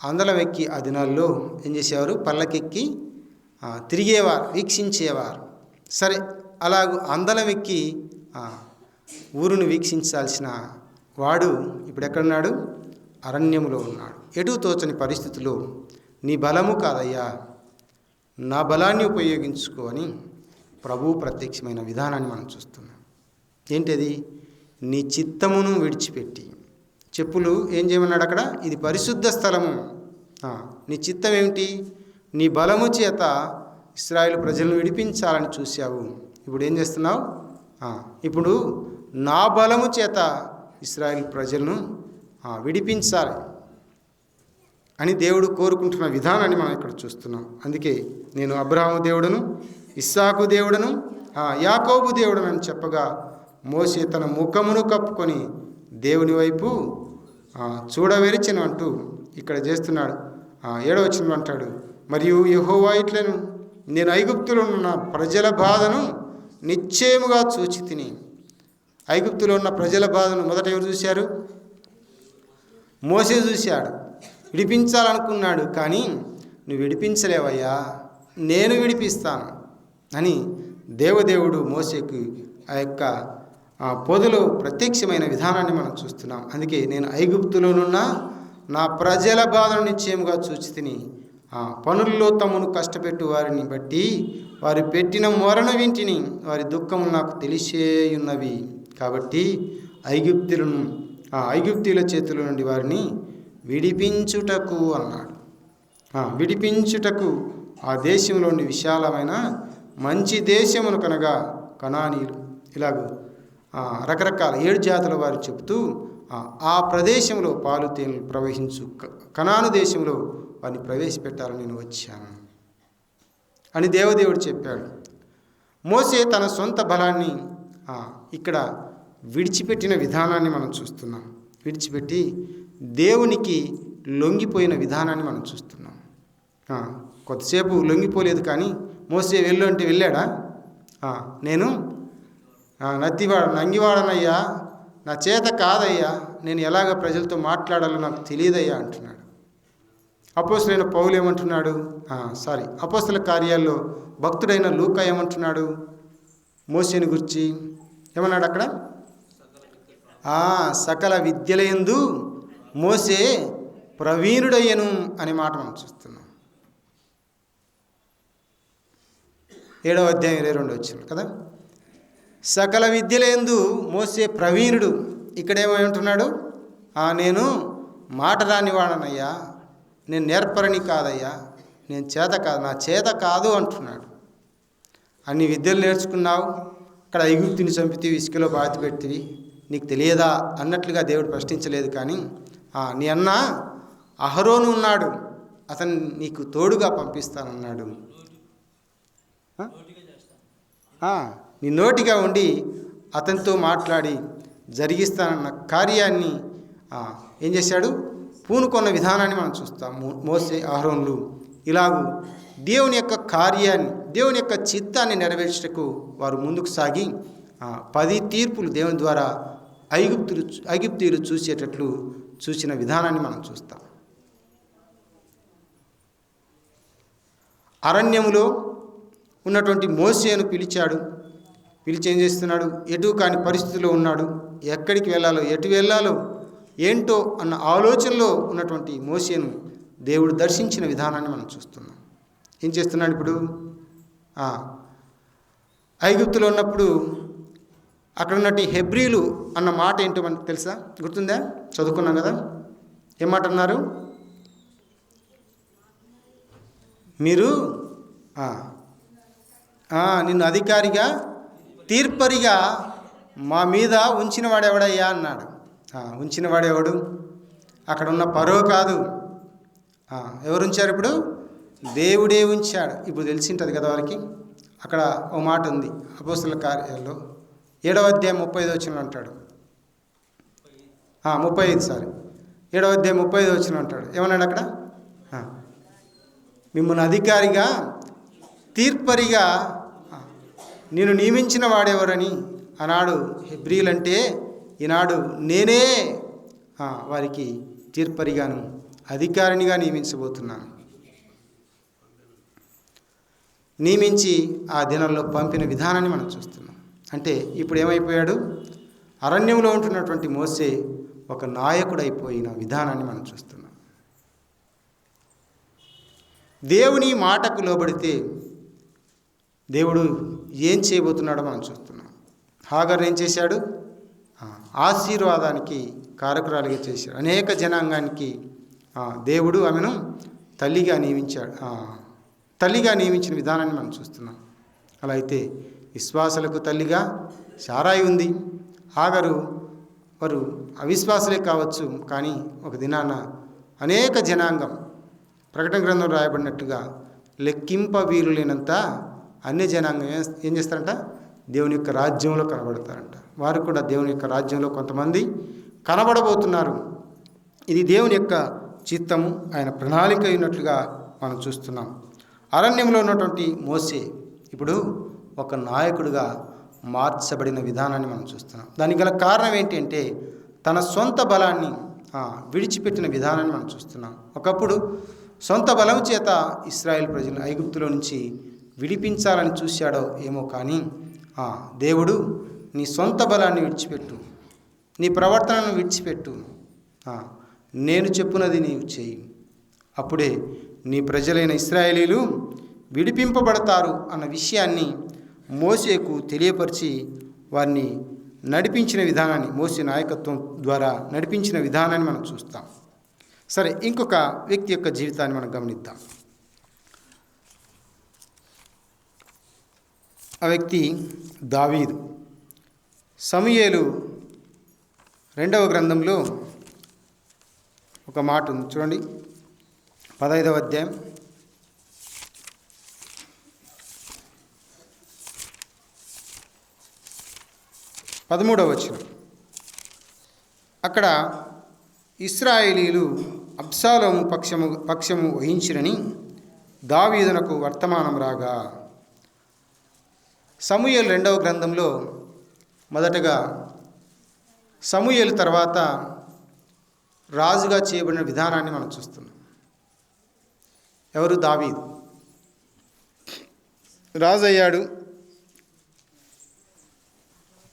అందలం ఎక్కి ఆ దినాల్లో ఏం చేసేవారు? పల్లకెక్కి తిరిగేవారు, వీక్షించేవారు. సరే, అలాగూ అందలం ఎక్కి ఊరును వీక్షించాల్సిన వాడు ఇప్పుడు ఎక్కడున్నాడు? అరణ్యములో ఉన్నాడు. ఎటు తోచని పరిస్థితుల్లో నీ బలము కాదయ్యా, నా బలాన్ని ఉపయోగించుకో అని ప్రభువు ప్రత్యక్షమైన విధానాన్ని మనం చూస్తున్నాం. ఏంటది? నీ చిత్తమును విడిచిపెట్టి చెప్పులు ఏం చేయమన్నాడు అక్కడ? ఇది పరిశుద్ధ స్థలము. నీ చిత్తం ఏమిటి? నీ బలము చేత ఇశ్రాయేలు ప్రజలను విడిపించాలని చూశావు. ఇప్పుడు ఏం చేస్తున్నావు? ఇప్పుడు నా బలము చేత ఇశ్రాయేలు ప్రజలను విడిపించాలి అని దేవుడు కోరుకుంటున్న విధానాన్ని మనం ఇక్కడ చూస్తున్నాం. అందుకే నేను అబ్రహాము దేవుడను, ఇస్సాకు దేవుడను, యాకోబు దేవుడను అని చెప్పగా మోషే తన ముఖమును కప్పుకొని దేవుని వైపు చూడవెరిచెను అంటూ ఇక్కడ చేస్తున్నాడు. 7వ వచనంలో అంటాడు, మరియు యెహోవా ఇట్లెను, నేను ఐగుప్తులో ఉన్న ప్రజల బాధను నిశ్చయముగా చూచి తిని. ఐగుప్తులో ఉన్న ప్రజల బాధను మొదట ఎవరు చూశారు? మోషే చూశాడు. విడిపించాలనుకున్నాడు, కానీ నువ్వు విడిపించలేవయ్యా, నేను విడిపిస్తాను అని దేవదేవుడు మోషేకు ఆ యొక్క పొదలో ప్రత్యక్షమైన విధానాన్ని మనం చూస్తున్నాం. అందుకే నేను ఐగుప్తులోనున్న నా ప్రజల బాధను నిశ్చయముగా చూచి తిని, పనుల్లో తమను కష్టపెట్టు వారిని బట్టి వారు పెట్టిన మొరను వింటిని, వారి దుఃఖము నాకు తెలిసేయున్నవి. కాబట్టి ఐగుప్తీయుల చేతుల నుండి వారిని విడిపించుటకు అన్నాడు. విడిపించుటకు ఆ దేశంలోని విశాలమైన మంచి దేశమును కనగా కనానీయులు, ఇలాగూ రకరకాల 7 జాతుల వారు చెబుతూ ఆ ప్రదేశంలో పాలు తేనెలు ప్రవహించు కనాను దేశంలో వారిని ప్రవేశపెట్టాలని నేను వచ్చాను అని దేవదేవుడు చెప్పాడు. మోషే తన సొంత బలాన్ని ఇక్కడ విడిచిపెట్టిన విధానాన్ని మనం చూస్తున్నాం. విడిచిపెట్టి దేవునికి లొంగిపోయిన విధానాన్ని మనం చూస్తున్నాం. కొద్దిసేపు లొంగిపోలేదు, కానీ మోసే వెళ్ళు అంటే వెళ్ళాడా? నేను నంగివాడనయ్యా, నా చేత కాదయ్యా, నేను ఎలాగ ప్రజలతో మాట్లాడాలో నాకు తెలియదయ్యా అంటున్నాడు. అపోస్తలుడైన పౌలు ఏమంటున్నాడు? అపోస్తల కార్యాల్లో భక్తుడైన లూకా ఏమంటున్నాడు? మోసేని గురించి ఏమన్నాడు అక్కడ? సకల విద్యలయందు మోసే ప్రవీణుడయ్యను అనే మాట మనం చూస్తున్నాం. 7వ అధ్యాయం 22 వచ్చింది కదా. సకల విద్యలయందు మోసే ప్రవీణుడు. ఇక్కడేమంటున్నాడు? నేను మాట రాని వాడనయ్యా, నేను నేర్పరని కాదయ్యా, నేను చేత కాదు, నా చేత కాదు అంటున్నాడు. అన్ని విద్యలు నేర్చుకున్నావు, అక్కడ ఐగుప్తుని చంపితివి, ఇసుకలో బాతి పెట్టివి, నీకు తెలియదా అన్నట్లుగా దేవుడు ప్రశ్నించలేదు. కానీ నీ అన్న అహరోను ఉన్నాడు, అతను నీకు తోడుగా పంపిస్తానన్నాడు. నీ నోటిగా ఉండి అతనితో మాట్లాడి జరిగిస్తానన్న కార్యాన్ని ఏం చేశాడు? పూనుకొన్న విధానాన్ని మనం చూస్తాము. మోసే, అహరోనులు ఇలాగూ దేవుని యొక్క కార్యాన్ని, దేవుని యొక్క చిత్తాన్ని నెరవేర్చుటకు వారు ముందుకు సాగి 10 తీర్పులు దేవుని ద్వారా ఐగుప్తీయులు చూసేటట్లు చూసిన విధానాన్ని మనం చూస్తాం. అరణ్యములో ఉన్నటువంటి మోసేను పిలిచాడు. పిలిచి ఏం చేస్తున్నాడు? ఎటు కాని పరిస్థితిలో ఉన్నాడు. ఎక్కడికి వెళ్ళాలో, ఎటు వెళ్ళాలో ఏంటో అన్న ఆలోచనలో ఉన్నటువంటి మోసేను దేవుడు దర్శించిన విధానాన్ని మనం చూస్తున్నాం. ఏం చేస్తున్నాడు ఇప్పుడు? ఐగుప్తులో ఉన్నప్పుడు అక్కడ ఉన్నట్టు హెబ్రీలు అన్న మాట ఏంటో మనకు తెలుసా? గుర్తుందా? చదువుకున్నాం కదా. ఏం మాట అన్నారు? మీరు నిన్ను అధికారిగా, తీర్పరిగా మా మీద ఉంచిన వాడెవడయ్యా అన్నాడు. ఉంచిన వాడెవడు? అక్కడ ఉన్న ఫరో కాదు. ఎవరు ఉంచారు ఇప్పుడు? దేవుడే ఉంచాడు. ఇప్పుడు తెలిసింటుంది కదా వారికి. అక్కడ ఒక మాట ఉంది అపోస్తలుల కార్యాల్లో 7వ అధ్యాయం 35వ వచనంలో అంటాడు. 7వ అధ్యాయం 35వ వచనంలో అంటాడు. ఏమన్నాడు అక్కడ? మిమ్మల్ని అధికారిగా, తీర్పరిగా నేను నియమించిన వాడెవరని ఆనాడు హెబ్రీలంటే, ఈనాడు నేనే వారికి తీర్పరిగాను, అధికారినిగా నియమించబోతున్నాను. నియమించి ఆ దినంలో పంపిన విధానాన్ని మనం చూస్తున్నాం. అంటే ఇప్పుడు ఏమైపోయాడు? అరణ్యంలో ఉంటున్నటువంటి మోసే ఒక నాయకుడైపోయిన విధానాన్ని మనం చూస్తున్నాం. దేవుని మాటకు లోబడితే దేవుడు ఏం చేయబోతున్నాడో మనం చూస్తున్నాం. హాగర్ ఏం చేశాడు? ఆశీర్వాదానికి కారకురాలిగా చేశాడు. అనేక జనాంగానికి దేవుడు ఆమెను తల్లిగా నియమించిన విధానాన్ని మనం చూస్తున్నాం. అలా అయితే విశ్వాసులకు తల్లిగా శారాయి ఉంది. హాగరు వారు అవిశ్వాసులే కావచ్చు, కానీ ఒక దినాన అనేక జనాంగం ప్రకటన గ్రంథం రాయబడినట్టుగా లెక్కింప వీరులేనంత అన్య జనాంగం ఏం చేస్తారంట? దేవుని యొక్క రాజ్యంలో కనబడతారంట. వారు కూడా దేవుని యొక్క రాజ్యంలో కొంతమంది కనబడబోతున్నారు. ఇది దేవుని యొక్క చిత్తము, ఆయన ప్రణాళిక అయినట్లుగా మనం చూస్తున్నాం. అరణ్యంలో ఉన్నటువంటి మోసే ఇప్పుడు ఒక నాయకుడిగా మార్చబడిన విధానాన్ని మనం చూస్తున్నాం. దానికి గల కారణం ఏంటి అంటే తన సొంత బలాన్ని విడిచిపెట్టిన విధానాన్ని మనం చూస్తున్నాం. ఒకప్పుడు సొంత బలం చేత ఇశ్రాయేల్ ప్రజలను ఐగుప్తులో నుంచి విడిపించాలని చూశాడో ఏమో, కానీ దేవుడు నీ సొంత బలాన్ని విడిచిపెట్టు, నీ ప్రవర్తనను విడిచిపెట్టు, నేను చెప్పున్నది నీవు చేయి, అప్పుడే నీ ప్రజలైన ఇశ్రాయేలీలు విడిపింపబడతారు అన్న విషయాన్ని మోసేకు తెలియపరిచి వారిని నడిపించిన విధానాన్ని, మోసే నాయకత్వం ద్వారా నడిపించిన విధానాన్ని మనం చూస్తాం. సరే, ఇంకొక వ్యక్తి యొక్క జీవితాన్ని మనం గమనిద్దాం. ఆ వ్యక్తి దావీదు. సమూయేలు 2వ గ్రంథంలో ఒక మాట ఉంది చూడండి. 15వ అధ్యాయం 13వ వచనం. అక్కడ ఇశ్రాయేలీలు అబ్షాలోము పక్షము వహించిరని దావీదునకు వర్తమానం రాగా. సమూయేలు 2వ గ్రంథంలో మొదటగా సమూయేలు తర్వాత రాజుగా చేయబడిన విధానాన్ని మనం చూస్తున్నాం. ఎవరు? దావీదు రాజు అయ్యాడు,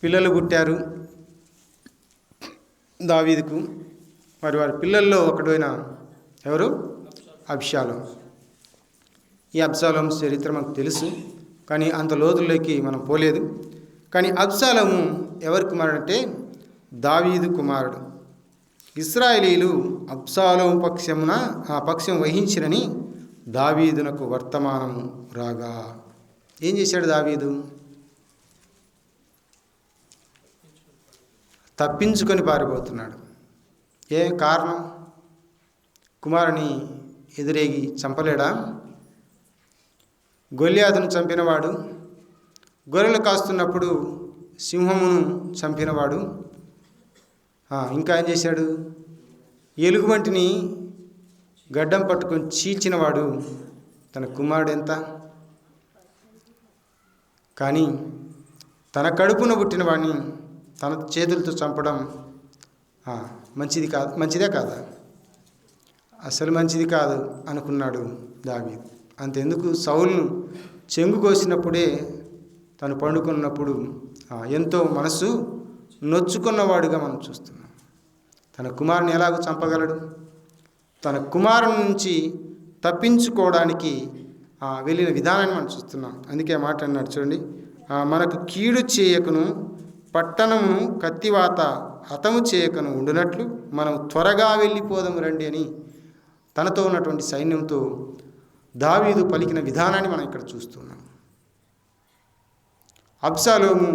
పిల్లలు పుట్టారు దావీదుకు. మరి వారి పిల్లల్లో ఒకడైన ఎవరు? అబ్షాలోము. ఈ అబ్షాలోము చరిత్ర మనకు తెలుసు, కానీ అంత లోతుల్లోకి మనం పోలేదు. కానీ అబ్షాలోము ఎవరి కుమారుడు అంటే దావీదు కుమారుడు. ఇశ్రాయేలీలు అబ్షాలోము పక్షం వహించిరని దావీదునకు వర్తమానము రాగా. ఏం చేశాడు దావీదు? తప్పించుకొని పారిపోతున్నాడు. ఏ కారణం? కుమారుని ఎదురేగి చంపలేడా? గొల్యాతును చంపినవాడు, గొర్రెలు కాస్తున్నప్పుడు సింహమును చంపినవాడు, ఇంకా ఏం చేశాడు? ఎలుగుబంటిని గడ్డం పట్టుకొని చీల్చినవాడు తన కుమారుడు ఎంత? కానీ తన కడుపున పుట్టిన వాడిని తన చేతులతో చంపడం మంచిదే కాదా? అసలు మంచిది కాదు అనుకున్నాడు దావీదు. అంతెందుకు, సౌలును చెంగు కోసినప్పుడే తను పండుకున్నప్పుడు ఎంతో మనసు నొచ్చుకున్నవాడుగా మనం చూస్తున్నాం. తన కుమారుని ఎలాగో చంపగలడు? తన కుమారుని నుంచి తప్పించుకోవడానికి వెళ్ళిన విధానాన్ని మనం చూస్తున్నాం. అందుకే మాట అన్నాడు చూడండి, మనకు కీడు చేయకను పట్టణమును కత్తివాత హతము చేయకను ఉండునట్లు మనం త్వరగా వెళ్ళిపోదాము రండి అని తనతో ఉన్నటువంటి సైన్యంతో దావీదు పలికిన విధానాన్ని మనం ఇక్కడ చూస్తున్నాం. అబ్షాలోము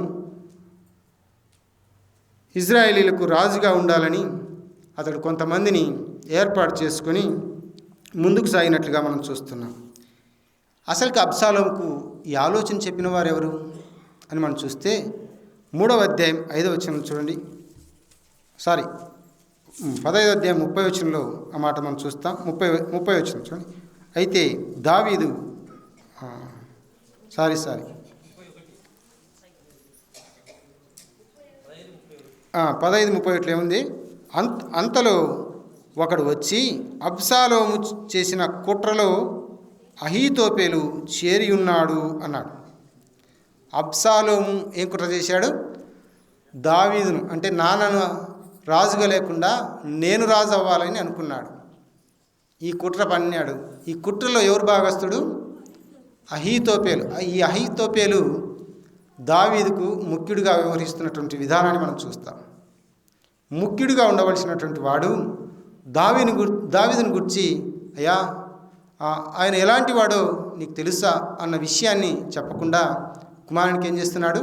ఇజ్రాయేలీలకు రాజుగా ఉండాలని అతడు కొంతమందిని ఏర్పాటు చేసుకొని ముందుకు సాగినట్లుగా మనం చూస్తున్నాం. అసలుకి అబ్షాలోముకు ఈ ఆలోచన చెప్పిన వారు ఎవరు అని మనం చూస్తే 3వ అధ్యాయం 5వ వచనం చూడండి. 15వ అధ్యాయం 30వ వచనంలో ఆ మాట మనం చూస్తాం. 30వ వచనం చూడండి. అయితే దావీదు 15:31 ఏముంది? అంతలో ఒకడు వచ్చి అబ్షాలోము చేసిన కుట్రలో అహీతోపెలు చేరి ఉన్నాడు అన్నాడు. అబ్షాలోము ఏం కుట్ర చేశాడు? దావీదును, అంటే నాన్నను రాజుగా లేకుండా నేను రాజు అవ్వాలని అనుకున్నాడు. ఈ కుట్ర పన్నాడు. ఈ కుట్రలో ఎవరు భాగస్తుడు? అహీతోపెలు. ఈ అహీతోపెలు దావీదుకు ముఖ్యుడిగా వ్యవహరిస్తున్నటువంటి విధానాన్ని మనం చూస్తాం. ముఖ్యుడిగా ఉండవలసినటువంటి వాడు దావీదుని గురించి, అయ్యా ఆయన ఎలాంటి వాడో నీకు తెలుసా అన్న విషయాన్ని చెప్పకుండా కుమారునికి ఏం చేస్తున్నాడు?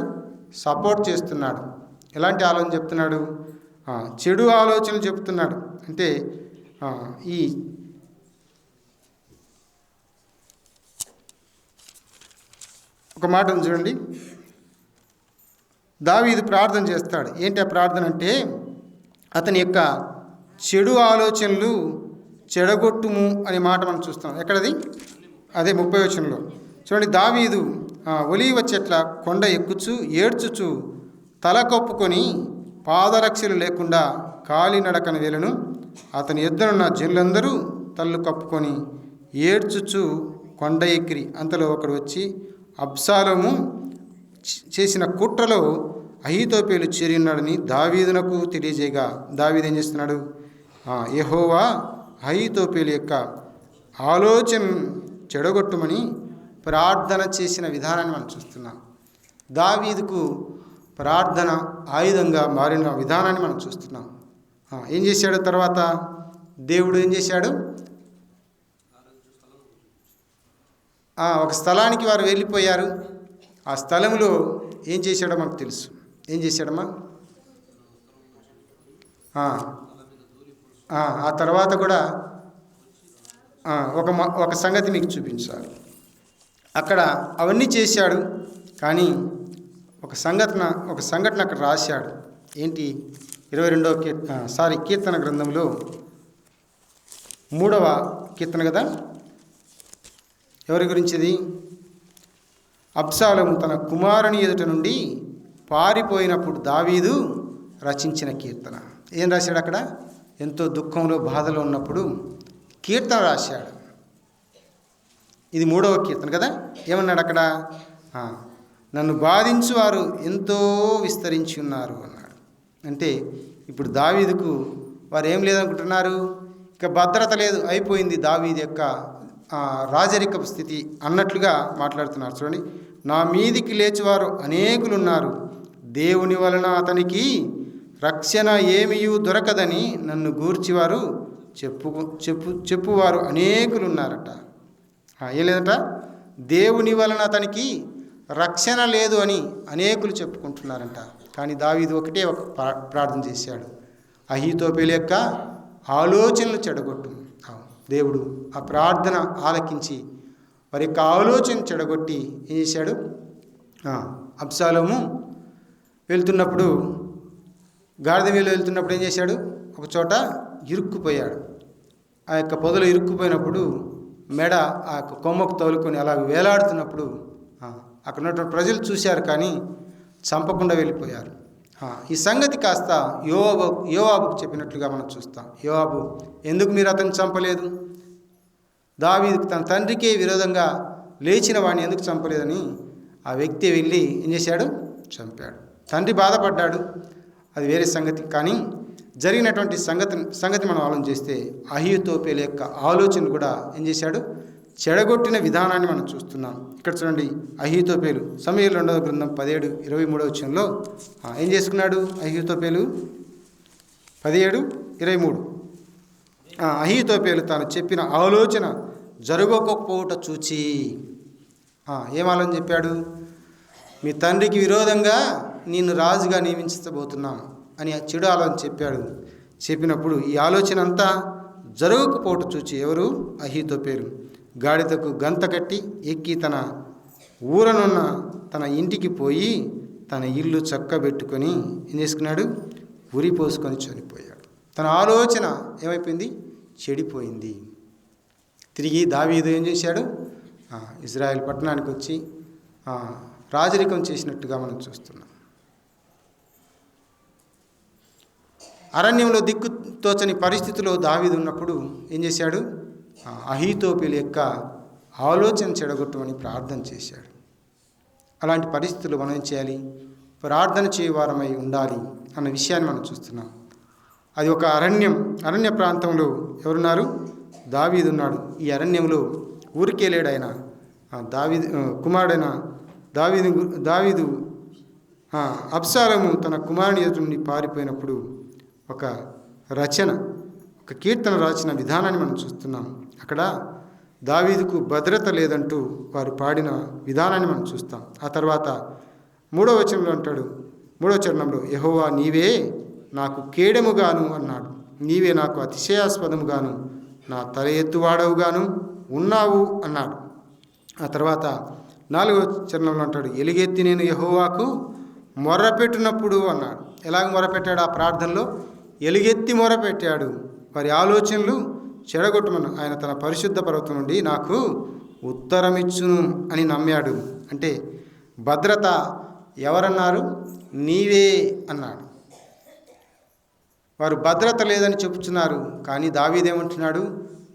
సపోర్ట్ చేస్తున్నాడు. ఎలాంటి ఆలోచన చెప్తున్నాడు? చెడు ఆలోచనలు చెప్తున్నాడు. అంటే ఈ ఒక మాట ఉంది చూడండి, దావీదు ప్రార్థన చేస్తాడు. ఏంటి ఆ ప్రార్థన అంటే, అతని యొక్క చెడు ఆలోచనలు చెడగొట్టుము అనే మాట మనం చూస్తాం. ఎక్కడది? అదే 30వ వచనంలో చూడండి. దావీదు ఒలీవ చెట్ల కొండ ఎక్కుచు ఏడ్చుచు తల కప్పుకొని పాదరక్షలు లేకుండా కాలినడకన వేలను అతని ఎద్దునున్న జనులందరూ తల్లు కప్పుకొని ఏడ్చుచు కొండ ఎక్కిరి. అంతలో ఒకడు వచ్చి అబ్షాలోము చేసిన కుట్రలో అహీతోపేలు చేరి ఉన్నాడని దావీదునకు తెలియజేయగా, దావీదు ఏం చేస్తున్నాడు? యెహోవా అహీతోపేలు యొక్క ఆలోచన చెడగొట్టుమని ప్రార్థన చేసిన విధానాన్ని మనం చూస్తున్నాం. దావీదుకు ప్రార్థన ఆయుధంగా మారిన విధానాన్ని మనం చూస్తున్నాం. ఏం చేశాడు తర్వాత? దేవుడు ఏం చేశాడు? ఒక స్థలానికి వారు వెళ్ళిపోయారు. ఆ స్థలంలో ఏం చేశాడో మనకు తెలుసు. ఏం చేశాడమ్మా? ఆ తర్వాత కూడా ఒక సంగతి మీకు చూపించాలి. అక్కడ అవన్నీ చేశాడు, కానీ ఒక సంఘటన అక్కడ రాశాడు. ఏంటి? 22వ కీర్తన గ్రంథంలో 3వ కీర్తన కదా. ఎవరి గురించిది? అబ్షాలోము తన కుమారుని ఎదుట నుండి పారిపోయినప్పుడు దావీదు రచించిన కీర్తన. ఏం రాశాడు అక్కడ? ఎంతో దుఃఖంలో బాధలో ఉన్నప్పుడు కీర్తన రాశాడు. ఇది 3వ కీర్తన కదా. ఏమన్నాడు అక్కడ? నన్ను బాధించువారు ఎంతో విస్తరించి ఉన్నారు అన్నాడు. అంటే ఇప్పుడు దావీదుకు వారు ఏం లేదనుకుంటున్నారు? ఇక భద్రత లేదు, అయిపోయింది దావీదు యొక్క రాజరికపు స్థితి అన్నట్లుగా మాట్లాడుతున్నారు. చూడండి, నా మీదికి లేచివారు అనేకులు ఉన్నారు, దేవుని వలన అతనికి రక్షణ ఏమీయూ దొరకదని నన్ను గూర్చివారు చెప్పువారు అనేకులు ఉన్నారట. ఏం లేదట? దేవుని వలన అతనికి రక్షణ లేదు అని అనేకులు చెప్పుకుంటున్నారంట. కానీ దావీదు ఒకటే ఒక ప్రార్థన చేశాడు, అహీతోపేలు యొక్క ఆలోచనలు చెడగొట్టు. దేవుడు ఆ ప్రార్థన ఆలకించి వారి యొక్క ఆలోచన చెడగొట్టి ఏం చేశాడు? అబ్షాలోము వెళ్తున్నప్పుడు, గాడిద మీద వెళ్తున్నప్పుడు ఏం చేశాడు? ఒక చోట ఇరుక్కుపోయాడు. ఆ యొక్క పొదలు ఇరుక్కుపోయినప్పుడు మెడ ఆ యొక్క కొమ్మకు తోలుకొని అలా వేలాడుతున్నప్పుడు అక్కడ ఉన్నటువంటి ప్రజలు చూశారు, కానీ చంపకుండా వెళ్ళిపోయారు. ఈ సంగతి కాస్త యోవాబుకు చెప్పినట్లుగా మనం చూస్తాం. యోవాబు, ఎందుకు మీరు అతన్ని చంపలేదు? దావీదుకు తన తండ్రికే విరోధంగా లేచిన వాడిని ఎందుకు చంపలేదని ఆ వ్యక్తి వెళ్ళి ఏం చేశాడు? చంపాడు. తండ్రి బాధపడ్డాడు, అది వేరే సంగతి. కానీ జరిగినటువంటి సంగతి మనం ఆలోచన చేస్తే అహీతోపేలు యొక్క ఆలోచన కూడా ఏం చేశాడు? చెడగొట్టిన విధానాన్ని మనం చూస్తున్నాం. ఇక్కడ చూడండి, అహీతోపేలు సమూయేలు 2వ గ్రంథం 17:23 వచనంలో ఏం చేసుకున్నాడు అహీతోపేలు? 17:23 అహీతోపేలు తాను చెప్పిన ఆలోచన జరగకపోవుట చూచి ఏం ఆలోచన చెప్పాడు? మీ తండ్రికి విరోధంగా నిన్ను రాజుగా నియమించబోతున్నాం అని చెడు ఆలోచన చెప్పాడు. చెప్పినప్పుడు ఈ ఆలోచన అంతా జరగకపోవటం చూచి ఎవరు? అహీతోపేలు గాడిదకు గంత కట్టి ఎక్కి తన ఊరనున్న తన ఇంటికి పోయి తన ఇల్లు చక్కబెట్టుకొని ఏం చేసుకున్నాడు? ఉరి పోసుకొని చనిపోయాడు. తన ఆలోచన ఏమైపోయింది? చెడిపోయింది. తిరిగి దావీదు ఏం చేశాడు? ఇజ్రాయెల్ పట్టణానికి వచ్చి రాజరికం చేసినట్టుగా మనం చూస్తున్నాం. అరణ్యంలో దిక్కు తోచని పరిస్థితిలో దావీదు ఉన్నప్పుడు ఏం చేశాడు? అహీతోపేలు యొక్క ఆలోచన చెడగొట్టమని ప్రార్థన చేశాడు. అలాంటి పరిస్థితులు మనం ఏం చేయాలి? ప్రార్థన చేయవారమై ఉండాలి అన్న విషయాన్ని మనం చూస్తున్నాం. అది ఒక అరణ్య ప్రాంతంలో ఎవరున్నారు? దావీదు ఉన్నాడు. ఈ అరణ్యంలో ఊరికే లేడు ఆయన. కుమారుడైన దావీదు అబ్షాలోము తన కుమారుని ఎదుటి నుండి పారిపోయినప్పుడు ఒక రచన, ఒక కీర్తన రాసిన విధానాన్ని మనం చూస్తున్నాం. అక్కడ దావీదుకు భద్రత లేదంటూ వారు పాడిన విధానాన్ని మనం చూస్తాం. ఆ తర్వాత 3వ వచనంలో అంటాడు, 3వ చరణంలో, యెహోవా నీవే నాకు కేడెముగాను అన్నాడు, నీవే నాకు అతిశయాస్పదముగాను నా తల ఎత్తువాడవుగాను ఉన్నావు అన్నాడు. ఆ తర్వాత 4వ చరణంలో అంటాడు, ఎలుగెత్తి నేను యెహోవాకు మొర్రపెట్టినప్పుడు అన్నాడు. ఎలాగ మొరపెట్టాడు? ఆ ప్రార్థనలో ఎలుగెత్తి మొరపెట్టాడు. వారి ఆలోచనలు చెడగొట్టమను ఆయన తన పరిశుద్ధ పర్వతం నుండి నాకు ఉత్తరమిచ్చును అని నమ్మాడు. అంటే భద్రత ఎవరన్నారు? నీవే అన్నాడు. వారు భద్రత లేదని చెప్పుచున్నారు, కానీ దావీదేమంటున్నాడు?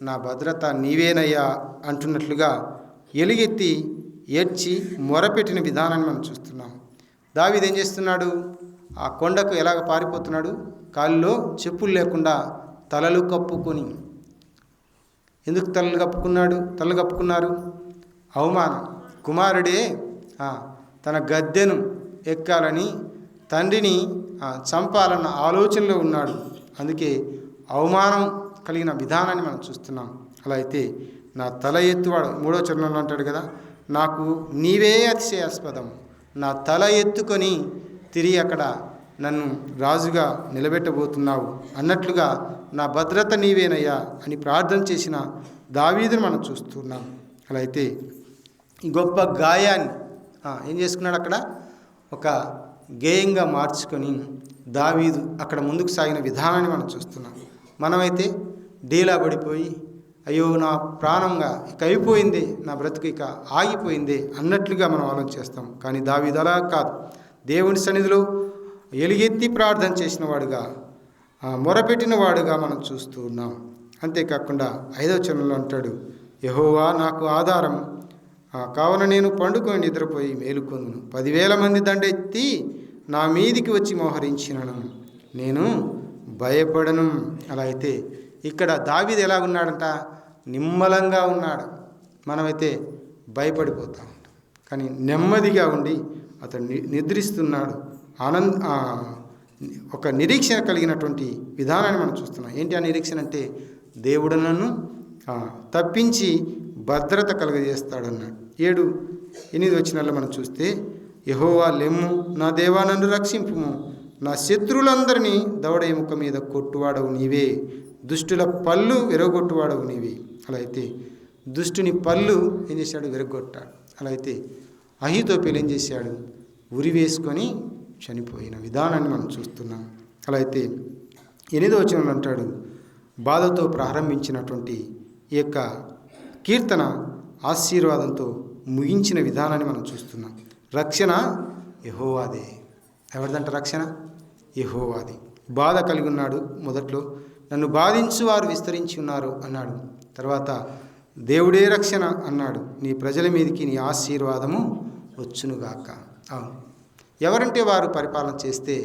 నా భద్రత నీవేనయ్యా అంటున్నట్లుగా ఎలుగెత్తి ఏడ్చి మొరపెట్టిన విధానాన్ని మనం చూస్తున్నాం. దావీదు ఏం చేస్తున్నాడు? ఆ కొండకు ఎలాగ పారిపోతున్నాడు? కాళ్ళలో చెప్పులు లేకుండా తలలు కప్పుకొని. ఎందుకు తలలు కప్పుకున్నారు? అవమానం. కుమారుడే తన గద్దెను ఎక్కాలని తండ్రిని చంపాలన్న ఆలోచనలో ఉన్నాడు. అందుకే అవమానం కలిగిన విధానాన్ని మనం చూస్తున్నాం. అలా అయితే నా తల ఎత్తువాడు 3వ చరణంలో అంటాడు కదా, నాకు నీవే అతిశయాస్పదం, నా తల ఎత్తుకొని తిరిగి అక్కడ నన్ను రాజుగా నిలబెట్టబోతున్నావు అన్నట్లుగా నా భద్రత నీవేనయ్యా అని ప్రార్థన చేసిన దావీదును మనం చూస్తున్నాం. అలా అయితే ఈ గొప్ప గాయాన్ని ఏం చేసుకున్నాడు? అక్కడ ఒక గేయంగా మార్చుకొని దావీదు అక్కడ ముందుకు సాగిన విధానాన్ని మనం చూస్తున్నాం. మనమైతే డీలా పడిపోయి, అయ్యో నా ప్రాణంగా ఇక అయిపోయింది, నా బ్రతుకు ఇక ఆగిపోయింది అన్నట్లుగా మనం ఆలోచన చేస్తాం. కానీ దావీదు అలా కాదు. దేవుని సన్నిధిలో ఎలుగెత్తి ప్రార్థన చేసిన వాడుగా, మొరపెట్టిన వాడుగా మనం చూస్తూ ఉన్నాం. అంతేకాకుండా 5వ చరణంలో అంటాడు, యెహోవా నాకు ఆధారం, కావున నేను పండుకొని నిద్రపోయి మేలుకొందును, 10,000 మంది దండెత్తి నా మీదికి వచ్చి మోహరించినను నేను భయపడను. అలా అయితే ఇక్కడ దావీదు ఎలాగున్నాడంట? నిమ్మలంగా ఉన్నాడు. మనమైతే భయపడిపోతూ ఉంటాం. కానీ నెమ్మదిగా ఉండి అతను నిద్రిస్తున్నాడు. ఒక నిరీక్షణ కలిగినటువంటి విధానాన్ని మనం చూస్తున్నాం. ఏంటి ఆ నిరీక్షణ అంటే? దేవుడు నన్ను తప్పించి భద్రత కలుగజేస్తాడన్నాడు. 7-8 వచనాల్లో మనం చూస్తే, యెహోవా లెమ్ము, నా దేవా నన్ను రక్షింపుము, నా శత్రువులందరినీ దవడ ఎముక మీద కొట్టువాడవు నీవే, దుష్టుల పళ్ళు విరగొట్టువాడవు నీవే. అలా అయితే దుష్టుని పళ్ళు ఏం చేశాడు? విరగొట్టాడు. అలా అయితే అహీతోపెలు ఏం చేశాడు? ఉరి వేసుకొని చనిపోయిన విధానాన్ని మనం చూస్తున్నాం. అలా అయితే 8వ వచనంలో అంటాడు, బాధతో ప్రారంభించినటువంటి ఈ యొక్క కీర్తన ఆశీర్వాదంతో ముగించిన విధానాన్ని మనం చూస్తున్నాం. రక్షణ యెహోవాదే. ఎవరిదంట రక్షణ? యెహోవాది. బాధ కలిగి ఉన్నాడు. మొదట్లో నన్ను బాధించు వారు విస్తరించి ఉన్నారు అన్నాడు. తర్వాత దేవుడే రక్షణ అన్నాడు. నీ ప్రజల మీదకి నీ ఆశీర్వాదము వచ్చునుగాక. అవును, ఎవరంటే వారు పరిపాలన చేస్తే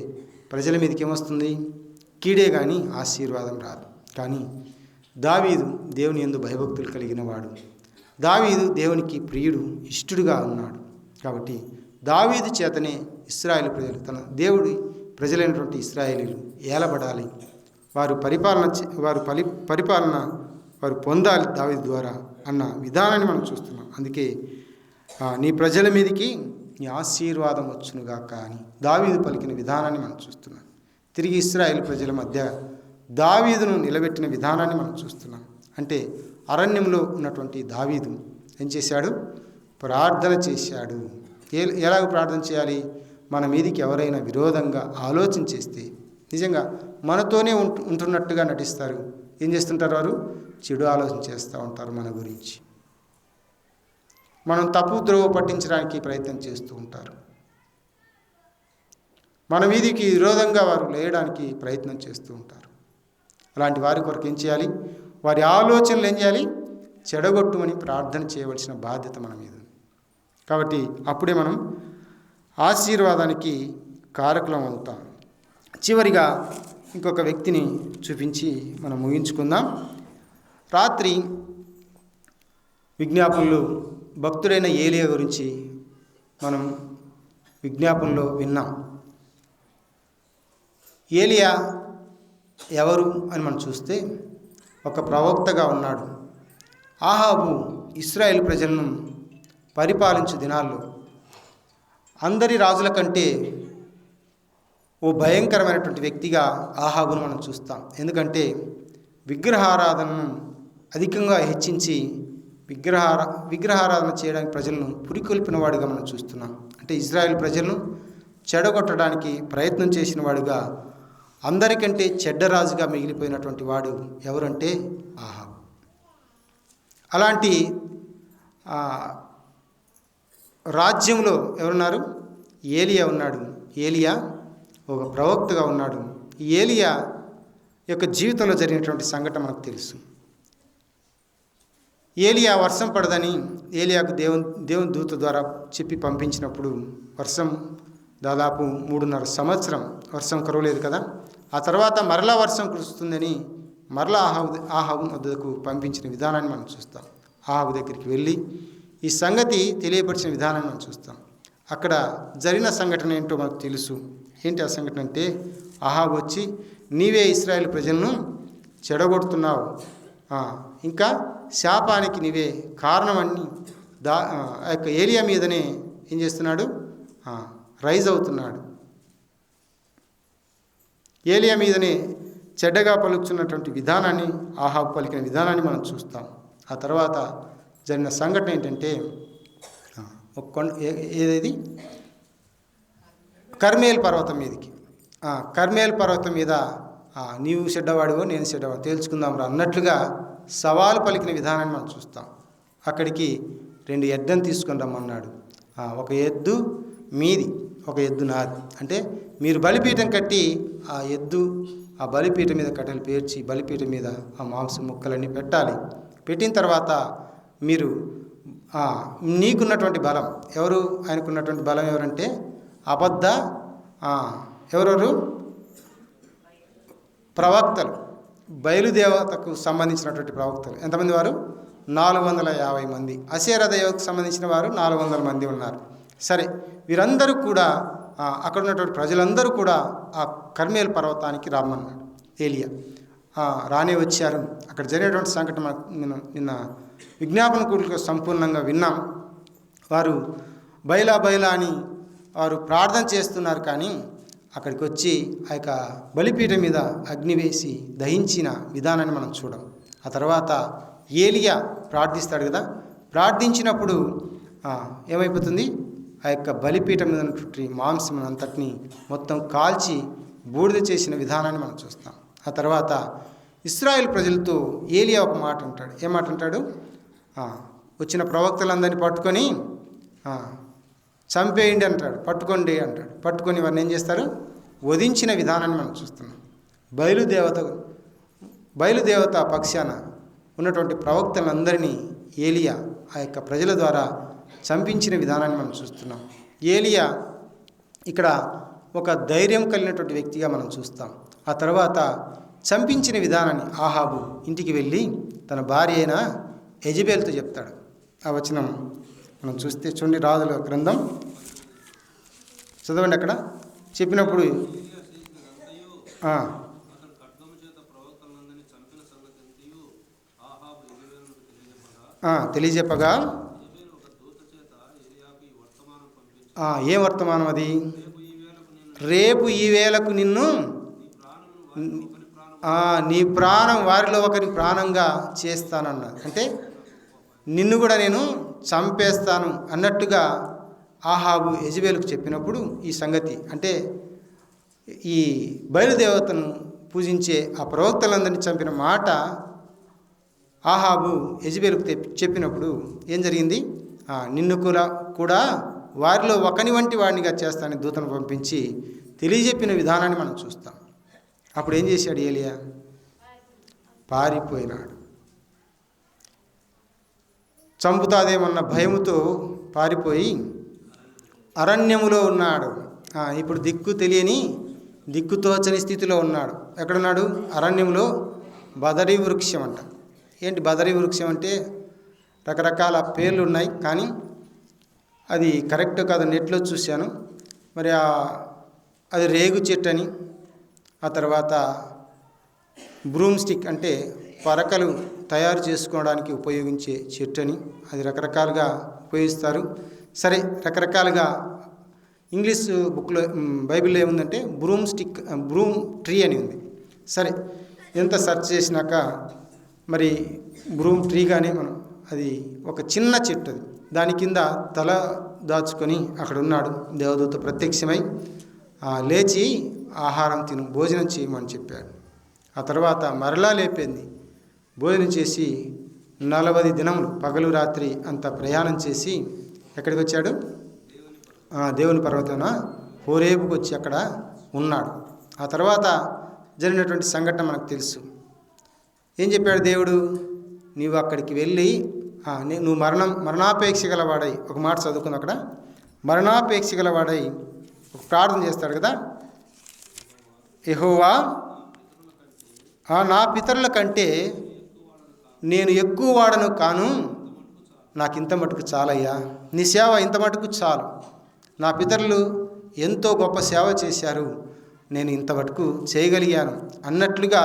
ప్రజల మీదకి ఏమొస్తుంది? కీడే కానీ ఆశీర్వాదం రాదు. కానీ దావీదు దేవుని యందు భయభక్తులు కలిగిన వాడు. దావీదు దేవునికి ప్రియుడు, ఇష్టడుగా ఉన్నాడు. కాబట్టి దావీదు చేతనే ఇశ్రాయేలు ప్రజలు, తన దేవుడి ప్రజలైనటువంటి ఇశ్రాయేలీలు ఏలబడాలి, వారు పరిపాలన వారు పొందాలి దావీదు ద్వారా అన్న విధానాన్ని మనం చూస్తున్నాం. అందుకే నీ ప్రజల మీదకి నీ ఆశీర్వాదం వచ్చునుగాక అని దావీదు పలికిన విధానాన్ని మనం చూస్తున్నాం. తిరిగి ఇశ్రాయేలు ప్రజల మధ్య దావీదును నిలబెట్టిన విధానాన్ని మనం చూస్తున్నాం. అంటే అరణ్యంలో ఉన్నటువంటి దావీదు ఏం చేశాడు? ప్రార్థన చేశాడు. ఎలాగ ప్రార్థన చేయాలి? మన మీదికి ఎవరైనా విరోధంగా ఆలోచన చేస్తే, నిజంగా మనతోనే ఉంటున్నట్టుగా నటిస్తారు. ఏం చేస్తుంటారు? వారు చెడు ఆలోచన చేస్తూ ఉంటారు మన గురించి. మనం తప్పు ద్రోవ పట్టించడానికి ప్రయత్నం చేస్తూ ఉంటారు. మన మీదికి విరోధంగా వారు లేయడానికి ప్రయత్నం చేస్తూ ఉంటారు. అలాంటి వారి కొరకు ఏం చేయాలి? వారి ఆలోచనలు ఏం చేయాలి? చెడగొట్టుమని ప్రార్థన చేయవలసిన బాధ్యత మన మీద ఉంది. కాబట్టి అప్పుడే మనం ఆశీర్వాదానికి కారకులం అవుతాం. చివరిగా ఇంకొక వ్యక్తిని చూపించి మనం ముగించుకుందాం. రాత్రి విజ్ఞాపనలు భక్తుడైన ఏలియా గురించి మనం విజ్ఞాపనలో విన్నాం. ఏలియా ఎవరు అని మనం చూస్తే ఒక ప్రవక్తగా ఉన్నాడు. ఆహాబు ఇశ్రాయేలు ప్రజలను పరిపాలించు దినాల్లో అందరి రాజుల కంటే ఓ భయంకరమైనటువంటి వ్యక్తిగా ఆహాబును మనం చూస్తాం. ఎందుకంటే విగ్రహారాధనను అధికంగా హెచ్చించి విగ్రహారాధన చేయడానికి ప్రజలను పురికొల్పిన వాడిగా మనం చూస్తున్నాం. అంటే ఇజ్రాయెల్ ప్రజలను చెడగొట్టడానికి ప్రయత్నం చేసిన వాడుగా, అందరికంటే చెడ్డరాజుగా మిగిలిపోయినటువంటి వాడు ఎవరంటే ఆహాబు. అలాంటి రాజ్యంలో ఎవరున్నారు? ఏలియా ఉన్నాడు. ఏలియా ఒక ప్రవక్తగా ఉన్నాడు. ఈ ఏలియా యొక్క జీవితంలో జరిగినటువంటి సంఘటన మనకు తెలుసు. ఏలియా వర్షం పడదని ఏలియాకు దేవుని దూత ద్వారా చెప్పి పంపించినప్పుడు వర్షం దాదాపు 3.5 సంవత్సరం వర్షం కురవలేదు కదా. ఆ తర్వాత మరలా వర్షం కురుస్తుందని మరలా ఆహాబు వద్దకు పంపించిన విధానాన్ని మనం చూస్తాం. ఆహాబు దగ్గరికి వెళ్ళి ఈ సంగతి తెలియపరిచిన విధానాన్ని మనం చూస్తాం. అక్కడ జరిగిన సంఘటన ఏంటో మనకు తెలుసు. ఏంటి ఆ సంఘటన అంటే, ఆహాబు వచ్చి నీవే ఇశ్రాయేలు ప్రజలను చెడగొడుతున్నావు, ఇంకా శాపానికి నీవే కారణమని ఆ యొక్క ఏలియా మీదనే ఏం చేస్తున్నాడు? రైజ్ అవుతున్నాడు. ఏలియా మీదనే చెడ్డగా పలుకుతున్నటువంటి విధానాన్ని, ఆహాబు పలికిన విధానాన్ని మనం చూస్తాం. ఆ తర్వాత జరిగిన సంఘటన ఏంటంటే, ఒక కొండ ఏదేది కర్మేల్ పర్వతం మీదకి, కర్మేల్ పర్వతం మీద నీవు చెడ్డవాడివో నేను చెడ్డవాడు తేల్చుకుందాం రా అన్నట్లుగా సవాలు పలికిన విధానాన్ని మనం చూస్తాం. అక్కడికి 2 ఎడ్లను తీసుకొని రమ్మన్నాడు. ఒక ఎద్దు మీది, ఒక ఎద్దు నాది. అంటే మీరు బలిపీఠం కట్టి ఆ బలిపీఠం మీద కట్టెలు పేర్చి బలిపీఠం మీద ఆ మాంసం ముక్కలన్నీ పెట్టాలి. పెట్టిన తర్వాత మీరు నీకున్నటువంటి బలం ఎవరు? ఆయనకున్నటువంటి బలం ఎవరంటే ఎవరెవరు? ప్రవక్తలు, బయలుదేవతకు సంబంధించినటువంటి ప్రవక్తలు. ఎంతమంది వారు? 450 మంది. అశేరా దేవతకు సంబంధించిన వారు 400 మంది ఉన్నారు. సరే, వీరందరూ కూడా అక్కడ ఉన్నటువంటి ప్రజలందరూ కూడా ఆ కర్మేల్ పర్వతానికి రమ్మన్నాడు ఏలియా. రానే వచ్చారు. అక్కడ జరిగినటువంటి సంఘటన నిన్న విజ్ఞాపన కూడికలో సంపూర్ణంగా విన్నాం. వారు బైలా అని వారు ప్రార్థన చేస్తున్నారు. కానీ అక్కడికి వచ్చి ఆ యొక్క బలిపీఠం మీద అగ్ని వేసి దహించిన విధానాన్ని మనం చూడం. ఆ తర్వాత ఏలియా ప్రార్థిస్తాడు కదా. ప్రార్థించినప్పుడు ఏమైపోతుంది? ఆ యొక్క బలిపీఠం మీద ఉన్నటువంటి మాంసం అంతటిని మొత్తం కాల్చి బూడిద చేసిన విధానాన్ని మనం చూస్తాం. ఆ తర్వాత ఇశ్రాయేల్ ప్రజలతో ఏలియా ఒక మాట అంటాడు. ఏ మాట అంటాడు? వచ్చిన ప్రవక్తలందరినీ పట్టుకొని చంపేయండి అంటాడు. పట్టుకోండి అంటాడు. పట్టుకొని వారిని ఏం చేస్తారు? వధించిన విధానాన్ని మనం చూస్తున్నాం. బయలుదేవత పక్షాన ఉన్నటువంటి ప్రవక్తలందరినీ ఏలియా ఆ యొక్క ప్రజల ద్వారా చంపించిన విధానాన్ని మనం చూస్తున్నాం. ఏలియా ఇక్కడ ఒక ధైర్యం కలిగినటువంటి వ్యక్తిగా మనం చూస్తాం. ఆ తర్వాత చంపించిన విధానాన్ని ఆహాబు ఇంటికి వెళ్ళి తన భార్య అయిన యెజెబెల్తో చెప్తాడు. ఆ వచనం మనం చూస్తే చూడండి, రాజుల గ్రంథం చదవండి. అక్కడ చెప్పినప్పుడు తెలియజెప్పగా ఏ వర్తమానం అది? రేపు ఈ వేళకు నిన్ను నీ ప్రాణం వారిలో ఒకరి ప్రాణంగా చేస్తానన్నాడు. అంటే నిన్ను కూడా నేను చంపేస్తాను అన్నట్టుగా ఆహాబు యెజెబెలుకు చెప్పినప్పుడు ఈ సంగతి, అంటే ఈ బయలుదేవతను పూజించే ఆ ప్రవక్తలందరినీ చంపిన మాట ఆహాబు యెజెబెలుకు చెప్పినప్పుడు ఏం జరిగింది? నిన్ను కూడా వారిలో ఒకని వంటి వాడినిగా చేస్తానని దూతను పంపించి తెలియజెప్పిన విధానాన్ని మనం చూస్తాం. అప్పుడు ఏం చేశాడు ఏలియా? పారిపోయినాడు. చంపుతాదేమన్న భయముతో పారిపోయి అరణ్యములో ఉన్నాడు. ఇప్పుడు దిక్కు తెలియని, దిక్కుతోచని స్థితిలో ఉన్నాడు. ఎక్కడున్నాడు? అరణ్యంలో. బదరీ వృక్షం అంట. ఏంటి బదరీ వృక్షం అంటే? రకరకాల పేర్లు ఉన్నాయి, కానీ అది కరెక్ట్ కాదు. నెట్లో చూశాను. మరి అది రేగు చెట్టు అని, ఆ తర్వాత బ్రూమ్ స్టిక్ అంటే పరకలు తయారు చేసుకోవడానికి ఉపయోగించే చెట్టు అని. అది రకరకాలుగా ఉపయోగిస్తారు. సరే, రకరకాలుగా ఇంగ్లీష్ బుక్లో బైబిల్లో ఏముందంటే బ్రూమ్ స్టిక్, బ్రూమ్ ట్రీ అని ఉంది. సరే, ఎంత సెర్చ్ చేసినాక మరి బ్రూమ్ ట్రీగానే మనం, అది ఒక చిన్న చెట్టు, అది దాని కింద తల దాచుకొని అక్కడ ఉన్నాడు దేవదూత ప్రత్యక్షమై, లేచి ఆహారం తిను, భోజనం చేయమని చెప్పాడు. ఆ తర్వాత మరలా లేపింది, భోజనం చేసి 40 దినములు పగలు రాత్రి అంత ప్రయాణం చేసి ఎక్కడికి వచ్చాడు? దేవుని పర్వతాన హోరేబుకు వచ్చి అక్కడ ఉన్నాడు. ఆ తర్వాత జరిగినటువంటి సంఘటన మనకు తెలుసు. ఏం చెప్పాడు దేవుడు? నీవు అక్కడికి వెళ్ళి నువ్వు మరణాపేక్ష గలవాడై, ఒక మాట చదువుకుంది అక్కడ, మరణాపేక్ష గలవాడై ఒక ప్రార్థన చేస్తాడు కదా, యెహోవా నా పితరుల కంటే నేను ఎక్కువ వాడను కాను, నాకు ఇంత మటుకు చాలయ్యా, నీ సేవ ఇంత మటుకు చాలు, నా పితరులు ఎంతో గొప్ప సేవ చేశారు, నేను ఇంత మటుకు చేయగలిగాను అన్నట్లుగా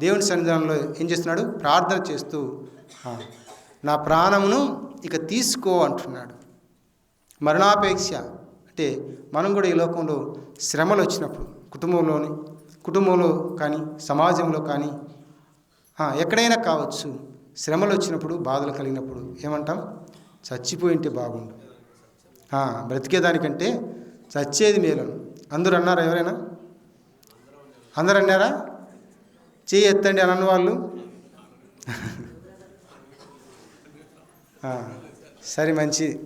దేవుని సన్నిధానంలో ఏం చేస్తున్నాడు? ప్రార్థన చేస్తూ నా ప్రాణమును ఇక తీసుకో అంటున్నాడు. మరణాపేక్ష అంటే మనం కూడా ఈ లోకంలో శ్రమలు వచ్చినప్పుడు, కుటుంబంలో కానీ సమాజంలో కానీ ఎక్కడైనా కావచ్చు, శ్రమలు వచ్చినప్పుడు, బాధలు కలిగినప్పుడు ఏమంటాం? చచ్చిపోయింటే బాగుండు, బ్రతికేదానికంటే చచ్చేది మేలు. అందరూ అన్నారా? ఎవరైనా అందరూ అన్నారా? చెయ్యి ఎత్తండి అని అన్నవాళ్ళు. సరే, మంచిది.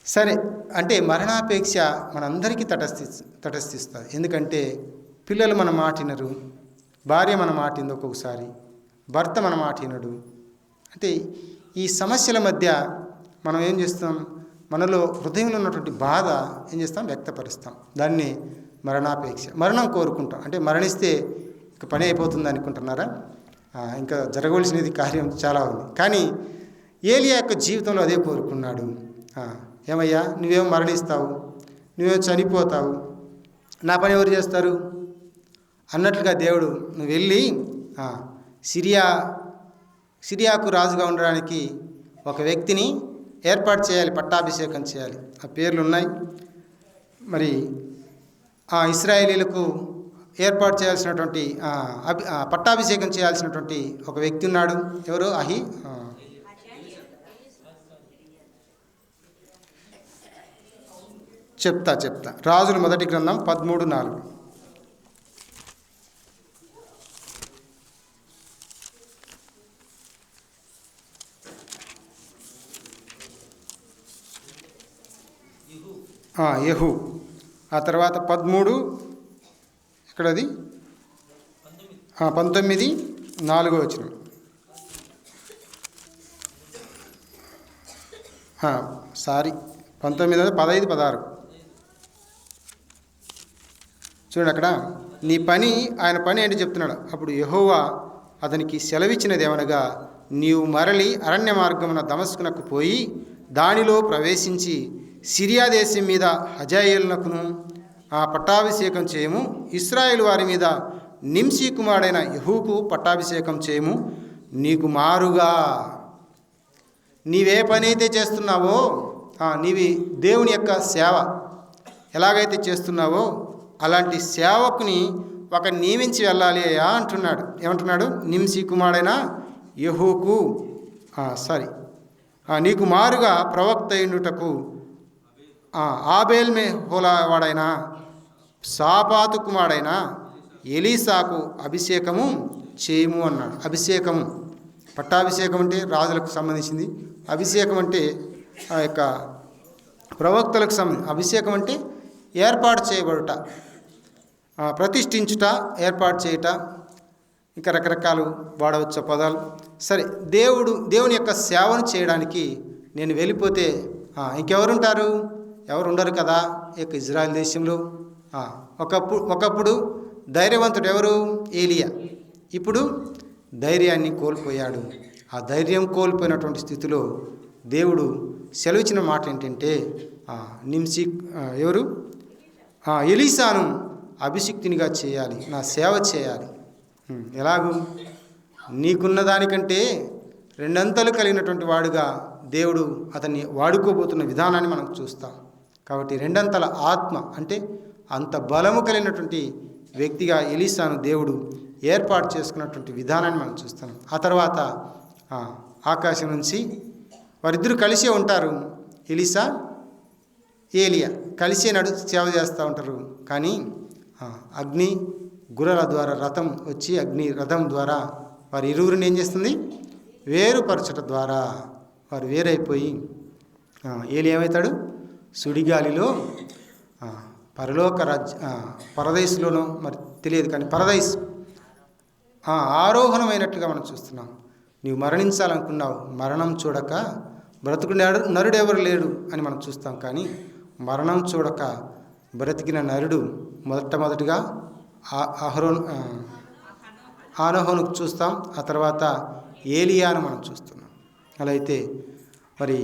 సరే, అంటే మరణాపేక్ష మనందరికీ తటస్థిస్తుంది. ఎందుకంటే పిల్లలు మన మాట వినరు, భార్య మన మాట వింది, ఒక్కొక్కసారి భర్త మన మాట వినడు. అంటే ఈ సమస్యల మధ్య మనం ఏం చేస్తాం? మనలో హృదయంలో ఉన్నటువంటి బాధ ఏం చేస్తాం? వ్యక్తపరుస్తాం. దాన్ని మరణాపేక్ష. మరణం కోరుకుంటాం. అంటే మరణిస్తే ఇక పని అయిపోతుంది అనుకుంటున్నారా? ఇంకా జరగవలసినది కార్యం చాలా ఉంది. కానీ ఏలియా యొక్క జీవితంలో అదే కోరుకున్నాడు. ఏమయ్యా, నువ్వేమో మరణిస్తావు, నువ్వేమో చనిపోతావు, నా పని ఎవరు చేస్తారు అన్నట్లుగా దేవుడు, నువ్వు వెళ్ళి సిరియాకు రాజుగా ఉండడానికి ఒక వ్యక్తిని ఏర్పాటు చేయాలి, పట్టాభిషేకం చేయాలి. ఆ పేర్లు ఉన్నాయి. మరి ఇశ్రాయేలీలకు ఏర్పాటు చేయాల్సినటువంటి పట్టాభిషేకం చేయాల్సినటువంటి ఒక వ్యక్తి ఉన్నాడు. ఎవరు? చెప్తా. రాజుల మొదటి గ్రంథం 13:4. యెహూ. ఆ తర్వాత 13 ఎక్కడది? 19:4 వచనం. సారీ, 19, 15, 16 చూడండి. అక్కడ ఆయన పని ఏంటి చెప్తున్నాడు. అప్పుడు యెహోవా అతనికి సెలవిచ్చినది ఏమనగా, నీవు మరలి అరణ్య మార్గమున దమస్కునకు పోయి దానిలో ప్రవేశించి సిరియా దేశం మీద హజాయేలునకును పట్టాభిషేకం చేయము, ఇశ్రాయేలు వారి మీద నింషీ కుమారుడైన యెహూకు పట్టాభిషేకం చేయము. నీకు మారుగా నీవే పని అయితే చేస్తున్నావో, నీవి దేవుని యొక్క సేవ ఎలాగైతే చేస్తున్నావో అలాంటి సేవకుని ఒక నియమించి వెళ్ళాలి అయ్యా అంటున్నాడు. ఏమంటున్నాడు? నింషీ కుమారుడైన యెహూకు నీకు మారుగా ప్రవక్త అయ్యుటకు ఆబేల్ మెహోలా వాడైన సాపాతు కుమారుడైన ఎలీసాకు అభిషేకము చేయము అన్నాడు. అభిషేకము, పట్టాభిషేకం అంటే రాజులకు సంబంధించింది, అభిషేకం అంటే ఆ యొక్క ప్రవక్తలకు సంబంధించి. అభిషేకం అంటే ఏర్పాటు చేయబడుట, ప్రతిష్ఠించుట, ఏర్పాటు చేయుట, ఇంకా రకరకాలు వాడవచ్చు పదాలు. సరే, దేవుని యొక్క సేవను చేయడానికి నేను వెళ్ళిపోతే ఇంకెవరుంటారు? ఎవరు ఉండరు కదా ఈ యొక్క ఇజ్రాయెల్ దేశంలో. ఒకప్పుడు ధైర్యవంతుడు ఎవరు? ఏలియా. ఇప్పుడు ధైర్యాన్ని కోల్పోయాడు. ఆ ధైర్యం కోల్పోయినటువంటి స్థితిలో దేవుడు సెలవిచ్చిన మాట ఏంటంటే, ఎలీసాను అభిషిక్తునిగా చేయాలి, నా సేవ చేయాలి. ఎలాగూ నీకున్న దానికంటే రెండంతలు కలిగినటువంటి వాడుగా దేవుడు అతన్ని వాడుకోబోతున్న విధానాన్ని మనం చూస్తాం. కాబట్టి రెండంతల ఆత్మ అంటే అంత బలము కలిగినటువంటి వ్యక్తిగా ఎలీసాను దేవుడు ఏర్పాటు చేసుకున్నటువంటి విధానాన్ని మనం చూస్తాం. ఆ తర్వాత ఆకాశం నుంచి వారిద్దరూ కలిసే ఉంటారు. ఎలీసా ఏలియా కలిసే సేవ చేస్తూ ఉంటారు. కానీ అగ్ని గుర్రాల ద్వారా రథం వచ్చి అగ్ని రథం ద్వారా వారి ఇరువురిని ఏం చేస్తుంది? వేరుపరచట ద్వారా వారు వేరైపోయి ఏలియా ఏమవుతాడు? సుడిగాలిలో పరలోక పరదైస్లోనో మరి తెలియదు కానీ పరదైస్ ఆరోహణమైనట్లుగా మనం చూస్తున్నాం. నీవు మరణించాలనుకున్నావు, మరణం చూడక బ్రతుకు నరుడు ఎవరు లేడు అని మనం చూస్తాం. కానీ మరణం చూడక బ్రతికిన నరుడు మొదటగా ఆనోహనుకు చూస్తాం. ఆ తర్వాత ఏలియాను మనం చూస్తున్నాం. అలా అయితే మరి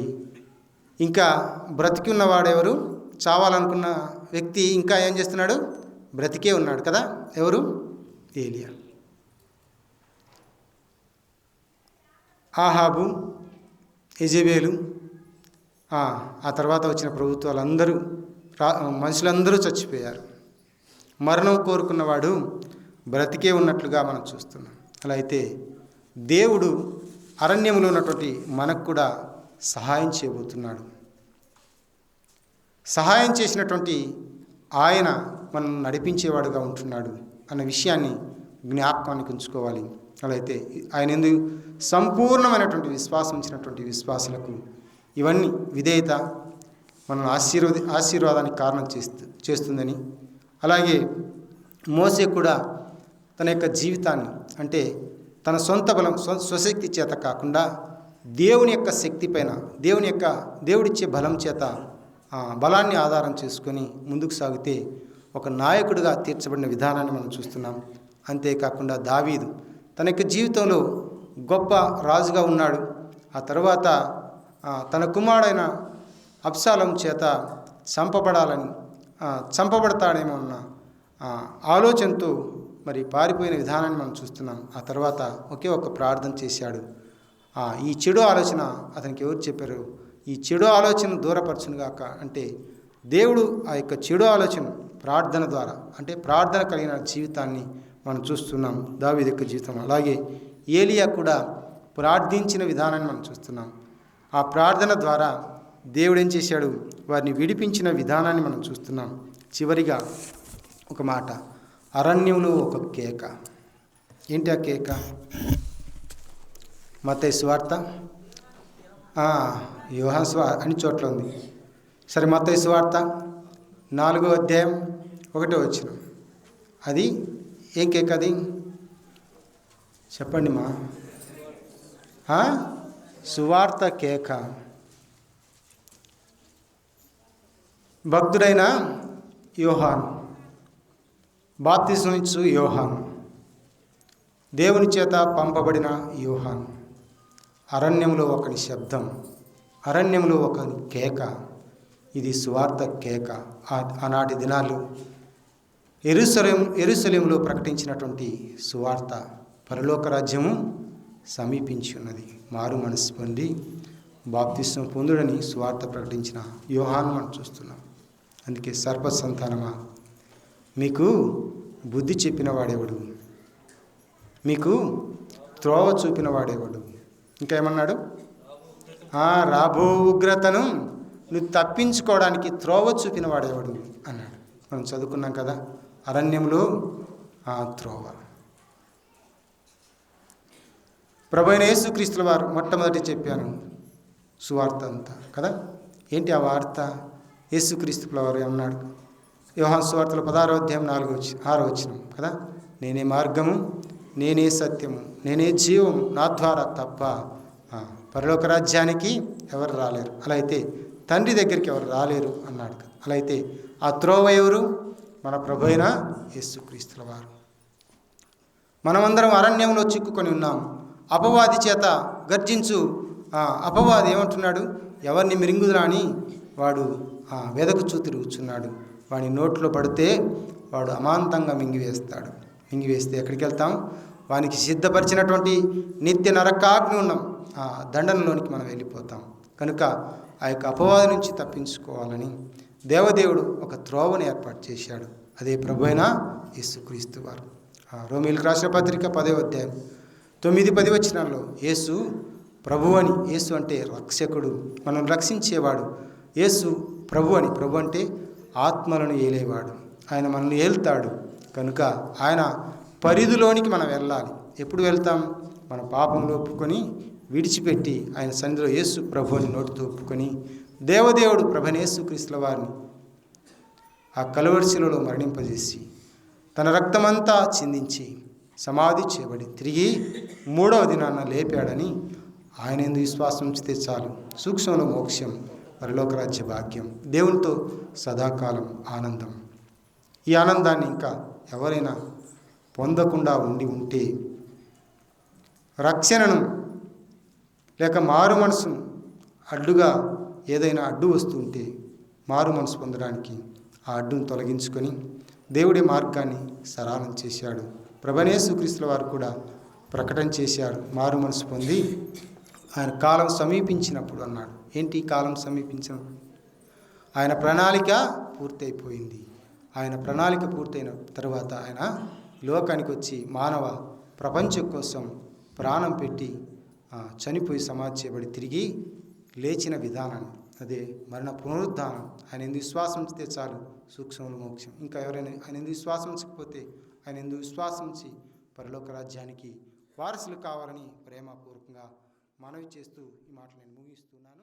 ఇంకా బ్రతికి ఉన్నవాడెవరు? చావాలనుకున్న వ్యక్తి ఇంకా ఏం చేస్తున్నాడు? బ్రతికే ఉన్నాడు కదా. ఎవరు? ఏలియా. ఆహాబు, యెజెబెలు, ఆ తర్వాత వచ్చిన ప్రభుత్వాలందరూ మనుషులందరూ చచ్చిపోయారు. మరణం కోరుకున్నవాడు బ్రతికే ఉన్నట్లుగా మనం చూస్తున్నాం. అలా అయితే దేవుడు అరణ్యంలో ఉన్నటువంటి మనకు కూడా సహాయం చేయబోతున్నాడు. సహాయం చేసినటువంటి ఆయన మనం నడిపించేవాడుగా ఉంటున్నాడు అన్న విషయాన్ని జ్ఞాపకానికి ఉంచుకోవాలి. అలా అయితే ఆయన ఎందుకు సంపూర్ణమైనటువంటి విశ్వాసం ఇచ్చినటువంటి విశ్వాసులకు ఇవన్నీ విధేయత మనం ఆశీర్వాదానికి కారణం చేస్తుందని, అలాగే మోసే కూడా తన యొక్క జీవితాన్ని అంటే తన సొంత బలం స్వశక్తి చేత కాకుండా దేవుని యొక్క శక్తి పైన దేవుడిచ్చే బలం చేత బలాన్ని ఆధారం చేసుకొని ముందుకు సాగితే ఒక నాయకుడిగా తీర్చబడిన విధానాన్ని మనం చూస్తున్నాం. అంతేకాకుండా దావీదు తన యొక్క జీవితంలో గొప్ప రాజుగా ఉన్నాడు. ఆ తర్వాత తన కుమారుడైన అబ్షాలోము చేత చంపబడతాడేమో అన్న ఆలోచనతో మరి పారిపోయిన విధానాన్ని మనం చూస్తున్నాం. ఆ తర్వాత ఒకే ఒక్క ప్రార్థన చేశాడు. ఈ చెడు ఆలోచన అతనికి ఎవరు చెప్పారు? ఈ చెడు ఆలోచన దూరపరచునుగాక అంటే దేవుడు ఆ యొక్క చెడు ఆలోచన ప్రార్థన ద్వారా అంటే ప్రార్థన కలిగిన జీవితాన్ని మనం చూస్తున్నాం దావీదు యొక్క జీవితం. అలాగే ఏలియా కూడా ప్రార్థించిన విధానాన్ని మనం చూస్తున్నాం. ఆ ప్రార్థన ద్వారా దేవుడు ఏం చేశాడు? వారిని విడిపించిన విధానాన్ని మనం చూస్తున్నాం. చివరిగా ఒక మాట, అరణ్యంలో ఒక కేక. ఏంటి ఆ కేక? మత్తయి సువార్త, యోహాను సువార్త అన్ని చోట్ల ఉంది. సరే, మత్తయి సువార్త 4వ అధ్యాయం 1వ వచనం. అది ఏం కేక? అది చెప్పండి మా. సువార్త కేక. భక్తుడైన యోహాను, బాప్తిసం ఇచ్చు యోహాను, దేవుని చేత పంపబడిన యోహాను, అరణ్యంలో ఒకని శబ్దం, అరణ్యంలో ఒకని కేక. ఇది సువార్త కేక. ఆనాటి దినాలు యెరూషలేములో ప్రకటించినటువంటి సువార్త, పరలోక రాజ్యము సమీపించి ఉన్నది, మారు మనసు పొంది బాప్తిసం పొందుడని సువార్త ప్రకటించిన యోహాను మనం చూస్తున్నాం. అందుకే సర్ప సంతానమా, మీకు బుద్ధి చెప్పిన వాడేవాడు, మీకు త్రోవ చూపిన వాడేవాడు. ఇంకా ఏమన్నాడు? రాబో ఉగ్రతను నువ్వు తప్పించుకోవడానికి త్రోవ చూపిన వాడేవాడు అన్నాడు. మనం చదువుకున్నాం కదా, అరణ్యంలో త్రోవ. ప్రభువైన యేసుక్రీస్తుల వారు మొట్టమొదటి చెప్పాను సువార్త అంతా కదా. ఏంటి ఆ వార్త? యేసుక్రీస్తుల వారు ఏమన్నాడు? యోహాను సువార్తలో 16వ అధ్యాయం 6వ వచనం కదా. నేనే మార్గము, నేనే సత్యము, నేనే జీవము, నా ద్వారా తప్ప పరలోక రాజ్యానికి ఎవరు రాలేరు. అలా అయితే తండ్రి దగ్గరికి ఎవరు రాలేరు అన్నాడు కదా. అలా అయితే ఆ త్రోవ ఎవరు? మన ప్రభువైన యేసుక్రీస్తుల వారు. మనమందరం అరణ్యంలో చిక్కుకొని ఉన్నాం. అపవాది చేత గర్జించు అపవాది ఏమంటున్నాడు? ఎవరిని మిరింగుదురా అని వాడు వెదకుచూ తిరుగుచున్నాడు. వాడి నోట్లో పడితే వాడు అమాంతంగా మింగివేస్తాడు. మింగివేస్తే ఎక్కడికి వెళ్తాం? వానికి సిద్ధపరిచినటువంటి నిత్య నరకాగ్ని ఉన్నాం ఆ దండనలోనికి మనం వెళ్ళిపోతాం. కనుక ఆ యొక్క అపవాది నుంచి తప్పించుకోవాలని దేవదేవుడు ఒక త్రోవను ఏర్పాటు చేశాడు. అదే ప్రభువైన యేసుక్రీస్తు వారు. రోమీయులకు రాసిన పత్రిక 10వ అధ్యాయం 9-10 వచనాల్లో యేసు ప్రభు అని, యేసు అంటే రక్షకుడు, మనం రక్షించేవాడు. యేసు ప్రభు అని, ప్రభు అంటే ఆత్మలను ఏలేవాడు. ఆయన మనల్ని ఏలుతాడు. కనుక ఆయన పరిధిలోనికి మనం వెళ్ళాలి. ఎప్పుడు వెళ్తాం? మన పాపంలో ఒప్పుకొని విడిచిపెట్టి ఆయన సన్నిధిలో యేసు ప్రభు అని నోటితో ఒప్పుకొని దేవదేవుడు ప్రభువైన యేసుక్రీస్తుల వారిని ఆ కలువరిశిలలో మరణింపజేసి తన రక్తమంతా చిందించి సమాధి చేయబడి తిరిగి 3వ దినాన లేపాడని ఆయన యందు విశ్వాసం ఉంచితే చాలు. సూక్ష్మంలో మోక్షం, పరలోక రాజ్య భాగ్యం, దేవునితో సదాకాలం ఆనందం. ఈ ఆనందాన్ని ఇంకా ఎవరైనా పొందకుండా ఉంటే రక్షణను లేక మారు మనసును అడ్డుగా ఏదైనా అడ్డు వస్తుంటే మారు మనసు పొందడానికి ఆ అడ్డును తొలగించుకొని దేవుడి మార్గాన్ని సరళం చేశాడు. ప్రభువైన యేసుక్రీస్తుల వారు కూడా ప్రకటన చేశారు. మారు మనసు పొంది ఆయన కాలం సమీపించినప్పుడు అన్నాడు. ఏంటి కాలం సమీపించినప్పుడు? ఆయన ప్రణాళిక పూర్తయిపోయింది. ఆయన ప్రణాళిక పూర్తయిన తర్వాత ఆయన లోకానికి వచ్చి మానవ ప్రపంచం కోసం ప్రాణం పెట్టి చనిపోయి సమాధి చేయబడి తిరిగి లేచిన విధానాన్ని, అదే మరణ పునరుద్ధానం. ఆయన ఎందుకు విశ్వాసం ఉంచితే చాలు, సూక్ష్మంలో మోక్షం. ఇంకా ఎవరైనా ఆయన ఎందుకు విశ్వాసం ఉంచకపోతే ఆయన ఎందుకు విశ్వాసం ఉంచి పరలోక రాజ్యానికి వారసులు కావాలని ప్రేమపూర్వకంగా మనవి చేస్తూ ఈ మాటలు నేను ముగిస్తున్నాను.